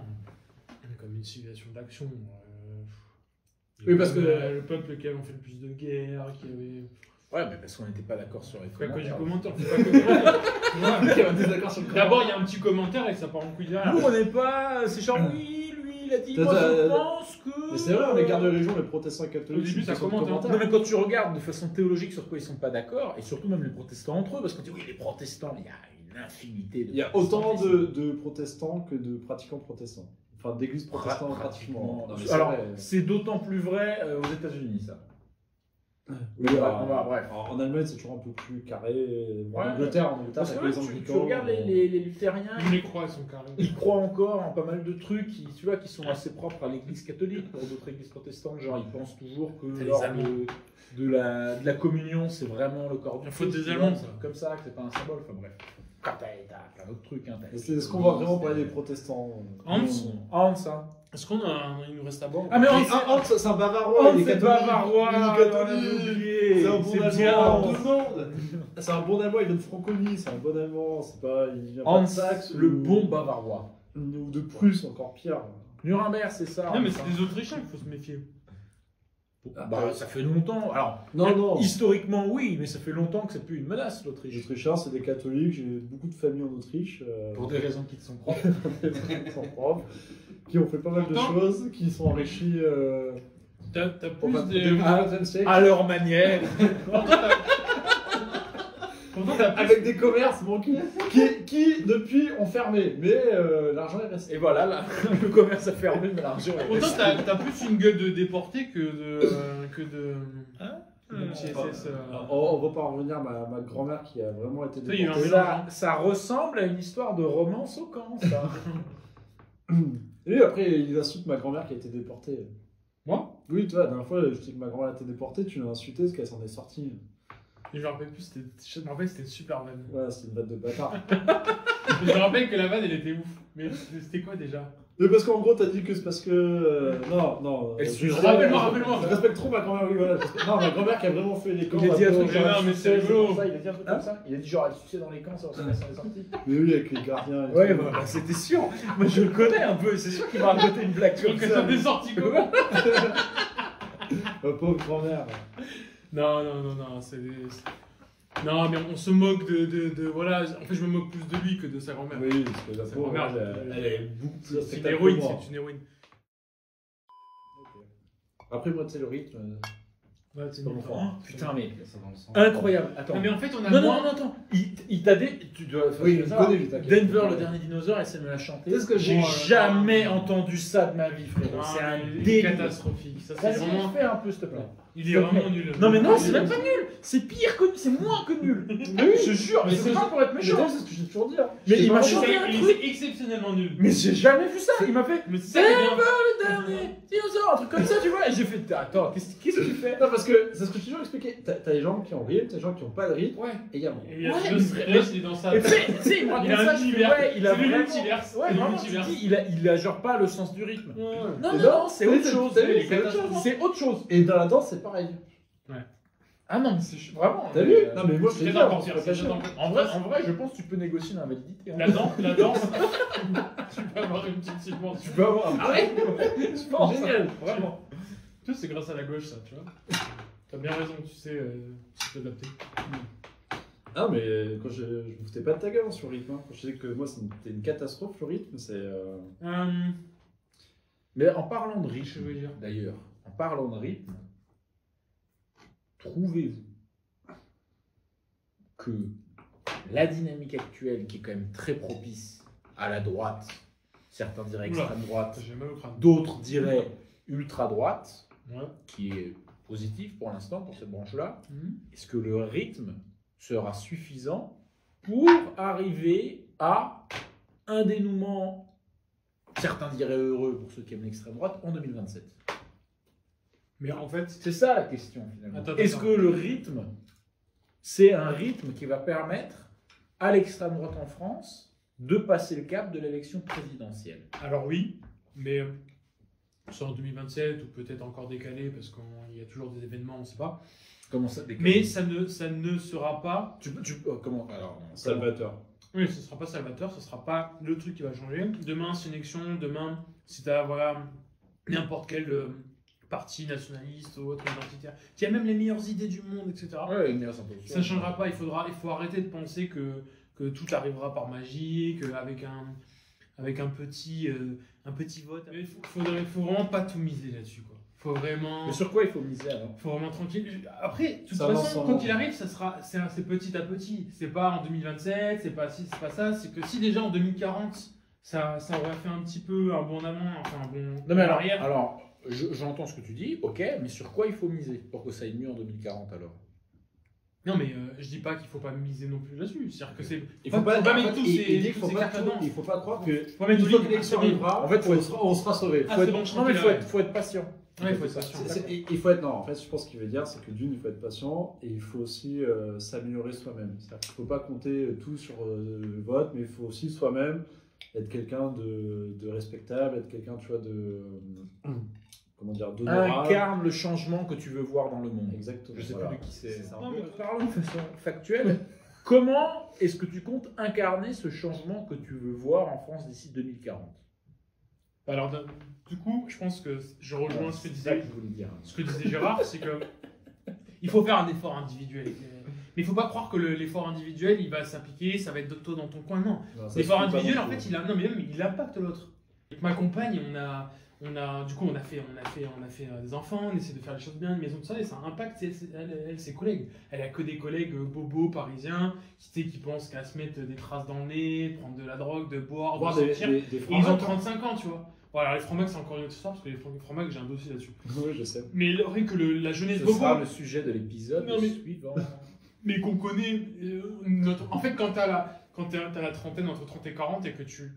On est comme une civilisation d'action. Oui, parce que- Le peuple qui avait fait le plus de guerres, qui avait. Ouais, mais parce qu'on n'était pas d'accord sur les Pas que du commentaires. commentaire, on fait pas que du commentaire. Il y a un désaccord sur le D'abord, il y a un petit commentaire et ça part en couille derrière. Nous, on n'est pas. C'est genre, oui, lui, il a dit, T'as- moi, je t'as- pense que. Mais c'est vrai, les guerres de région, les protestants et catholiques, Au début, c'est ça une question de commente, hein. commentaire. Non, mais quand tu regardes de façon théologique sur quoi ils sont pas d'accord, et surtout même les protestants entre eux, parce qu'on dit oui, les protestants, il y a une infinité de. Il y a autant de protestants que de pratiquants protestants. Enfin, d'églises protestantes pratiquement. Non, mais c'est Alors, vrai. c'est d'autant plus vrai aux États-Unis, ça. Oui, Bref. En Allemagne, c'est toujours un peu plus carré. En Ouais. Angleterre, Parce t'as que les là, tu anglicans. regardes les luthériens, Tous les croix, elles sont carrées. ils croient encore en pas mal de trucs tu vois, qui sont assez propres à l'église catholique. Pour d'autres églises protestantes, genre, ils pensent toujours que C'est les lors Allemands. de la communion, c'est vraiment le corps du La faute Christ, des tu vois, Allemands, ça. Comme ça, que c'est pas un symbole. Enfin bref. T'as plein d'autres trucs. Hein, Mais est-ce qu'on va vraiment parler des protestants Hans, Hans, hein. est-ce qu'on a. Il nous reste à bord Ah, mais Mais Hans, Hans, c'est un bavarois, Hans, il est c'est catholique. bavarois, Il est on l'avait catholique. oublié. C'est un bon C'est bien, allemand. Hans. Tout le monde. C'est un bon allemand, il vient de Franconie, c'est un bon allemand, c'est pas. Il vient pas Hans, de Saxe le ou- bon bavarois. Ou de Prusse, encore pire. Nuremberg, c'est ça. Non, mais Hans, c'est hein. des Autrichiens qu'il faut se méfier. Bah, ça fait longtemps. Alors, Non. historiquement, oui, mais ça fait longtemps que c'est plus une menace, Les l'Autriche. Autrichiens, c'est des catholiques, j'ai beaucoup de familles en Autriche. Pour des raisons qui te sont propres. qui sont propres, qui ont fait pas mal de Pourtant- choses, qui sont enrichis T'as au plus XXe de. siècle, À leur manière. Pourtant, t'as plus. avec des commerces bon, qui, depuis, ont fermé. Mais l'argent est resté. Et voilà, là, le commerce a fermé, mais l'argent est Pourtant, resté. t'as plus une gueule de déporté que de. Hein Même si SS, On va pas en revenir, ma grand-mère qui a vraiment été Ça, il y a eu un déportée. mélange. Ça ressemble à une histoire de romance au camp, ça. Et lui, après, il insulte ma grand-mère qui a été déportée. Moi Oui, toi, la dernière fois, je dis que ma grand-mère a été déportée, tu l'as insulté parce qu'elle s'en est sortie. Je me rappelle plus, je me rappelle que c'était une super vanne. Ouais, c'est une vanne de bâtard. Je me rappelle que la vanne elle était ouf. Mais c'était quoi déjà? Mais parce qu'en gros, t'as dit que c'est parce que. Non. Elle suit- Rappelle-moi. Je respecte trop ma grand-mère, oui, voilà. Non, ma grand-mère qui a vraiment fait les camps. Il a dit un après, truc Mais genre, non, mais elle c'est suçait, rigolo. pour ça, il a dit un truc comme ça. Il a dit genre, elle suçait dans les camps, ça s'en est sorti. Mais oui, avec les gardiens. Et Ouais, tout. bah, c'était sûr. Moi, je le connais un peu. C'est sûr qu'il m'a raconté une blague Donc comme elle ça. s'en est sortie comment? Ma pauvre grand-mère. Non, non, mais on se moque de voilà. En fait, je me moque plus de lui que de sa grand-mère. Oui, parce que la Sa pauvre, grand-mère, elle est beaucoup plus C'est une respectable que héroïne, moi. c'est une héroïne. Après, moi, tu sais, le rythme. Ouais, c'est Pas une mon fort. fort. Putain, mais Ça dans le sang. incroyable. Attends. Non, mais en fait, on a Non, moins. non, attends. Il t'a dit. Tu dois. Oui, faut il savoir, connaît, lui, t'inquiète. Denver, le dernier dinosaure, essaie de me la chanter. C'est ce que J'ai j'ai- jamais entendu ça de ma vie, frérot. C'est un il est délire. catastrophique. Ça, c'est Vas-y, vraiment. fais un peu, s'il te plaît. Il est vraiment nul. Non, mais non, c'est même pas nul. C'est pire que c'est moins que nul. Je jure, mais c'est pas pour être Mais méchant. c'est ce que j'ai toujours dit. Hein. Mais Je il t'ai m'a pas chanté dit. un Il truc. est exceptionnellement nul. Mais j'ai jamais vu ça. Il m'a fait. Mais c'est ça qui est bien. Le dernier dinosaure, un truc comme ça, tu vois. Et j'ai fait. Attends, qu'est-ce que tu fais? Non, parce que c'est ce que je t'ai toujours expliqué. T'as les gens qui ont rythme, t'as les gens qui ont pas de rythme. Ouais. Et il y a moi. Et il y a Ouais, le mais- stress, il est dans sa. Et tu sais, il me raconte Il a un ça, je fais, univers. ouais, il a C'est le vraiment- multiverse. Ouais, C'est le vraiment, tu multiverse. dis, il a genre pas le sens du rythme. Ouais. Non, Et non, non, non, c'est t'as autre vu, chose. t'as vu, c'est c'est autre catastrophe. chose. C'est autre chose. Et dans la danse, c'est pareil. Ah non, mais c'est vraiment. T'as vu? Non, mais moi, je C'est t'ai dit, d'accord, on se c'est protège. d'accord. En vrai, je pense que tu peux négocier l'invalidité. hein. La danse, tu peux avoir une petite subvention. Tu peux avoir un Arrête. Je pense. Génial. Vraiment. Tu sais, c'est grâce à la gauche, ça, tu vois. T'as bien raison, tu sais t'adapter. Ah, mais quand je me foutais pas de ta gueule hein, sur le rythme. Hein. Quand je disais que moi, c'était une catastrophe le rythme, c'est. Mais en parlant de rythme, Je veux dire. d'ailleurs, en parlant de rythme, trouvez-vous que la dynamique actuelle, qui est quand même très propice à la droite, certains diraient Oula. extrême droite, J'ai mal au crâne. d'autres diraient ultra droite, Ouais. qui est positif pour l'instant pour cette branche-là, Mhm. est-ce que le rythme sera suffisant pour arriver à un dénouement, certains diraient heureux pour ceux qui aiment l'extrême droite, en 2027? Mais en fait, C'est ça la question finalement. Attends, Est-ce attends. que le rythme, c'est un rythme qui va permettre à l'extrême droite en France de passer le cap de l'élection présidentielle? alors oui, mais c'est en 2027 ou peut-être encore décalé parce qu'il y a toujours des événements, on ne sait pas. Comment ça Mais ça ne sera pas. comment alors Salvateur. Oui, ce ne sera pas salvateur, ce ne sera pas le truc qui va changer. Demain, c'est une élection. Demain, si tu as voilà, n'importe quel parti nationaliste ou autre identitaire qui a même les meilleures idées du monde, etc. Ouais, une meilleure Ça ne changera pas. Il faut arrêter de penser que tout arrivera par magie, qu'avec un petit vote. Il faut vraiment pas tout miser là-dessus. Faut vraiment. Mais sur quoi il faut miser alors? Faut vraiment tranquille. Après, de toute Ça façon, avance en- quoi qu'il arrive, c'est petit à petit. C'est pas en 2027, c'est pas ça. C'est que si déjà en 2040, ça aurait fait un petit peu un bon amont, enfin un bon Non mais alors, arrière. j'entends ce que tu dis, ok, mais sur quoi il faut miser pour que ça aille mieux en 2040 alors? Non mais je dis pas qu'il faut pas miser non plus là-dessus. C'est-à-dire que c'est. Il faut pas mettre tous il ces dit qu'il faut pas cartes dedans. il faut pas croire que Faut mettre une tous fois les- que l'élection Ah, c'est bon. arrivera, En fait, on sera sauvé. Ah, Faut c'est être- bon, non mais tranquille, faut être patient. Ouais, il faut être patient. Il faut être non. En fait, je pense qu'il veut dire, c'est que d'une, il faut être patient et il faut aussi s'améliorer soi-même. C'est-à-dire qu'il ne faut pas compter tout sur le vote, mais il faut aussi soi-même être quelqu'un de respectable, être quelqu'un, tu vois, comment dire, d'honorable. Incarne le changement que tu veux voir dans le monde. Exactement. Je sais voilà. plus de qui c'est. ça. Non, mais Parlons de façon factuelle. Comment est-ce que tu comptes incarner ce changement que tu veux voir en France d'ici 2040? Alors du coup, je pense que je rejoins ce que C'est ça disait que je voulais dire. Ce que disait Gérard, c'est que il faut faire un effort individuel. Mais il faut pas croire que l'effort individuel, il va s'appliquer, ça va être toi dans ton coin. Non. Non, ça L'effort se fait pas individuel, non en plus. fait, il impacte l'autre. Avec ma compagne, on a fait des enfants, on essaie de faire les choses bien, une maison, tout ça, et ça impacte ses collègues. Elle a que des collègues bobos parisiens qui pensent qu'à se mettre des traces dans le nez, prendre de la drogue, de boire, Voir de des sortir. Et francs ils ont macs, 35 ans, tu vois. Voilà, les francs-macs, c'est encore une autre histoire, parce que les francs-macs, j'ai un dossier là-dessus. hein. Oui, je sais. Mais rien que la jeunesse Ce bobo, sera le sujet de l'épisode Non, mais- suivant. mais qu'on connaît. En fait, quand t'as la trentaine, entre 30 et 40, et que tu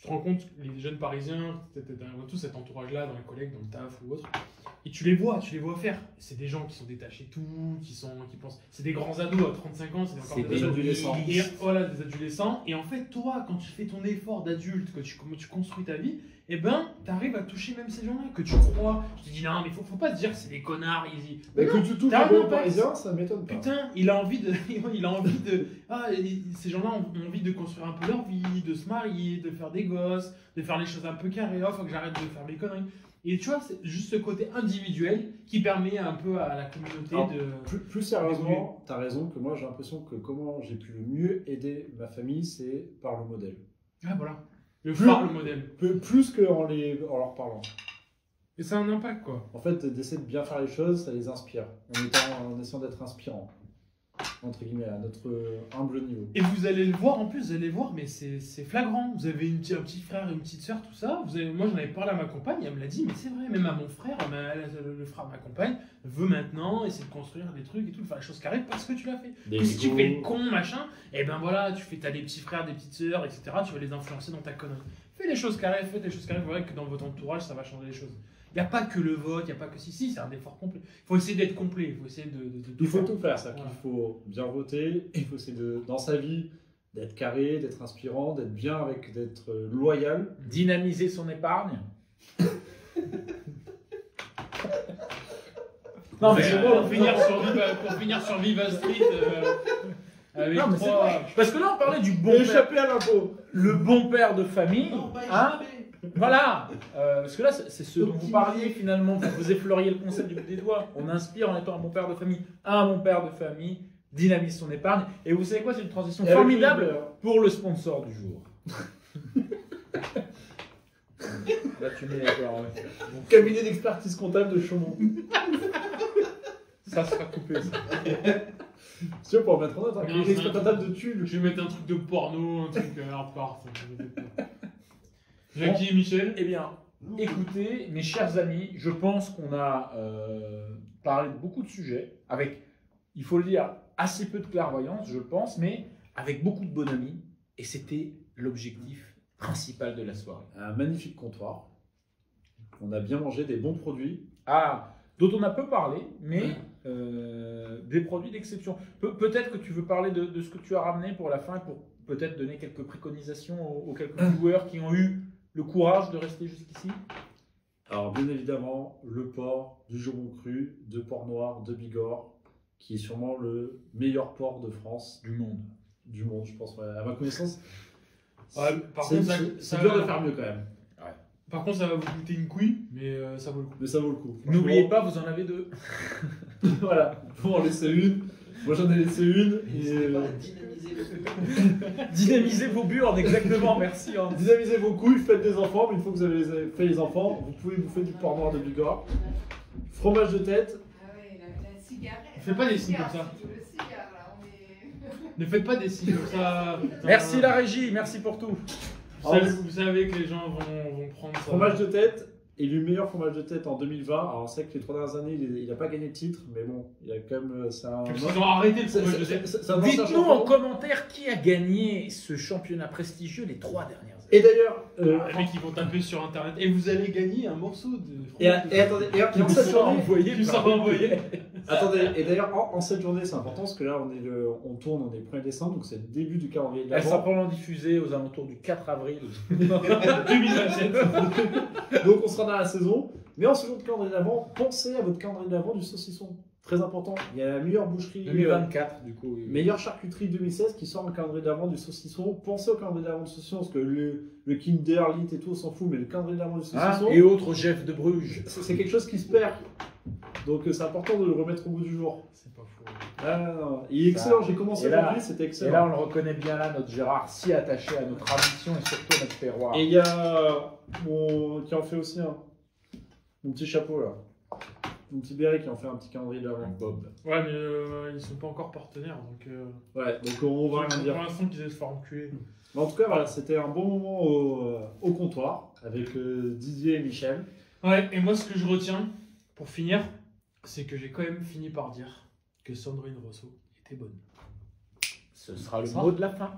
te rends compte, les jeunes parisiens, t'as tout cet entourage-là, dans les collègues, dans le taf ou autre, et tu les vois faire. C'est des gens qui sont détachés de tout, qui pensent. C'est des grands ados à 35 ans, c'est encore C'est des des ados. adolescents. Et voilà, des adolescents. Et en fait, toi, quand tu fais ton effort d'adulte, comment tu construis ta vie, eh ben, t'arrives à toucher même ces gens-là que tu crois. Je te dis, non, mais faut pas te dire que c'est des connards, ils Mais Non, que tu touches t'as le un bon impact. parisien, ça m'étonne pas. Putain, il a envie de. Ces gens-là ont envie de construire un peu leur vie, de se marier, de faire des gosses, de faire les choses un peu carrées. Oh, faut que j'arrête de faire mes conneries. Et tu vois, c'est juste ce côté individuel qui permet un peu à la communauté Alors, de. Plus sérieusement, tu as raison que moi j'ai l'impression que comment j'ai pu le mieux aider ma famille, c'est par le modèle. Ah, voilà. Le phare, le modèle. Plus qu'en leur parlant. Et ça a un impact, quoi. En fait, d'essayer de bien faire les choses, ça les inspire. En essayant d'être inspirant, entre guillemets, à notre humble niveau. Et vous allez le voir, en plus, vous allez le voir, mais c'est flagrant. Vous avez un petit frère, une petite soeur, tout ça. Moi, j'en avais parlé à ma compagne, elle me l'a dit, mais c'est vrai, même à mon frère, le frère de ma compagne, veut maintenant essayer de construire des trucs et tout, de faire les choses carrées parce que tu l'as fait. Des Que si tu égos. fais le con, machin, et ben voilà, t'as des petits frères, des petites sœurs, etc., tu vas les influencer dans ta connerie. Fais les choses carrées, faites les choses carrées, vous verrez que dans votre entourage, ça va changer les choses. Il n'y a pas que le vote, il n'y a pas que si, c'est un effort complet. Il faut essayer d'être complet, il faut essayer de Il faut faire. tout faire, ça. Voilà. Il faut bien voter, il faut essayer dans sa vie d'être carré, d'être inspirant, d'être bien d'être loyal. Dynamiser son épargne. Non, mais pour finir sur Viva Street avec Non, mais c'est 3. vrai. Parce que là, on parlait du bon père. Échapper à l'impôt. Le bon père de famille. Non, pas Hein, échappé. voilà. Parce que là, c'est ce dont vous parliez finalement. Vous effleuriez le concept du bout des doigts. On inspire en étant un bon père de famille. Un bon père de famille dynamise son épargne. Et vous savez quoi? C'est une transition Et avec formidable une- pour le sponsor du jour. Là, tu mets d'accord. Cabinet d'expertise comptable de Chaumont. Ça sera coupé, ça. Si tu veux, pour mettre en note, un Non, cabinet c'est d'expertise comptable de Tulle. Je vais mettre un truc de porno, un truc hardcore. Jackie et Michel. Eh bien, écoutez, mes chers amis, je pense qu'on a parlé de beaucoup de sujets, avec, il faut le dire, assez peu de clairvoyance, je pense, mais avec beaucoup de bonhomie, et c'était l'objectif principal de la soirée. Un magnifique comptoir. On a bien mangé des bons produits. Ah, dont on a peu parlé, mais des produits d'exception. Peut-être que tu veux parler de ce que tu as ramené pour la fin, pour peut-être donner quelques préconisations aux quelques viewers qui ont eu le courage de rester jusqu'ici. Alors, bien évidemment, le porc du Jaumont cru, de Port-Noir, de Bigorre, qui est sûrement le meilleur porc de France, Du monde. du monde, je pense. Ouais, à ma connaissance, Ouais, par c'est contre, c'est dur de faire mieux quand même. Par contre, ça va vous coûter une couille, mais ça vaut le coup. Mais ça vaut le coup. N'oubliez pas, vous en avez deux. Voilà, faut en laisser une. Moi, j'en ai laissé une. N'hésitez Et, pas à dynamiser le Dynamisez vos burnes, exactement, merci. Hein. dynamisez vos couilles, faites des enfants, mais une fois que vous avez fait les enfants, vous pouvez bouffer du porc noir de Bigorre. Fromage de tête. Ah ouais, la cigarette. Fais pas des signes comme ça. Le cigare, là, on est... Ne faites pas des signes comme ça. putain. Merci la régie, merci pour tout. Vous savez que les gens vont prendre ça. Fromage de tête. Élu meilleur fromage de tête en 2020. Alors, on sait que les 3 dernières années, il n'a pas gagné de titre, mais bon, il a quand même. C'est un. Ils ont arrêté le fromage de tête. C'est un ancien Dites-nous champion. en commentaire qui a gagné ce championnat prestigieux les 3 dernières années. Et d'ailleurs, Les mecs, ils vont taper sur internet. Et vous allez gagner un morceau de et fromage de tête. attendez, et en Qui cette sera journée, envoyé Qui par- sera envoyé. attendez, et d'ailleurs en cette journée, c'est important parce que là, on tourne, on est 1er décembre, donc c'est le début du calendrier de Elle sera l'Avent. probablement diffusée aux alentours du 4 avril. 2027. Donc on sera dans la saison. Mais en ce jour de calendrier d'Avent, pensez à votre calendrier d'Avent du saucisson. Très important. Il y a la meilleure boucherie, 2024, du coup. oui. meilleure charcuterie 2016 qui sort un calendrier d'Avent du saucisson. Pensez au calendrier d'Avent du saucisson parce que le Kinder, Lit et tout, on s'en fout, mais le calendrier d'Avent du Hein, saucisson, et autres Jeff de Bruges. c'est quelque chose qui se perd. Donc c'est important de le remettre au bout du jour. C'est pas faux. Ah, non, il est excellent, j'ai commencé Et là- aujourd'hui, c'était Et là, excellent. on le reconnaît bien là, notre Gérard, si attaché à notre tradition et surtout à notre terroir. Et il y a qui en fait aussi un. Mon petit chapeau là. Mon petit béret qui en fait un petit calendrier d'Avent. Bob. Ouais, mais ils sont pas encore partenaires, donc. Ouais, donc on va rien Pour dire. l'instant, qu'ils aient se faire enculer. Mais en tout cas, voilà, c'était un bon moment au comptoir avec Didier et Michel. Ouais, et moi, ce que je retiens, pour finir, c'est que j'ai quand même fini par dire que Sandrine Rousseau était bonne. Ce sera le Ça. mot de la fin.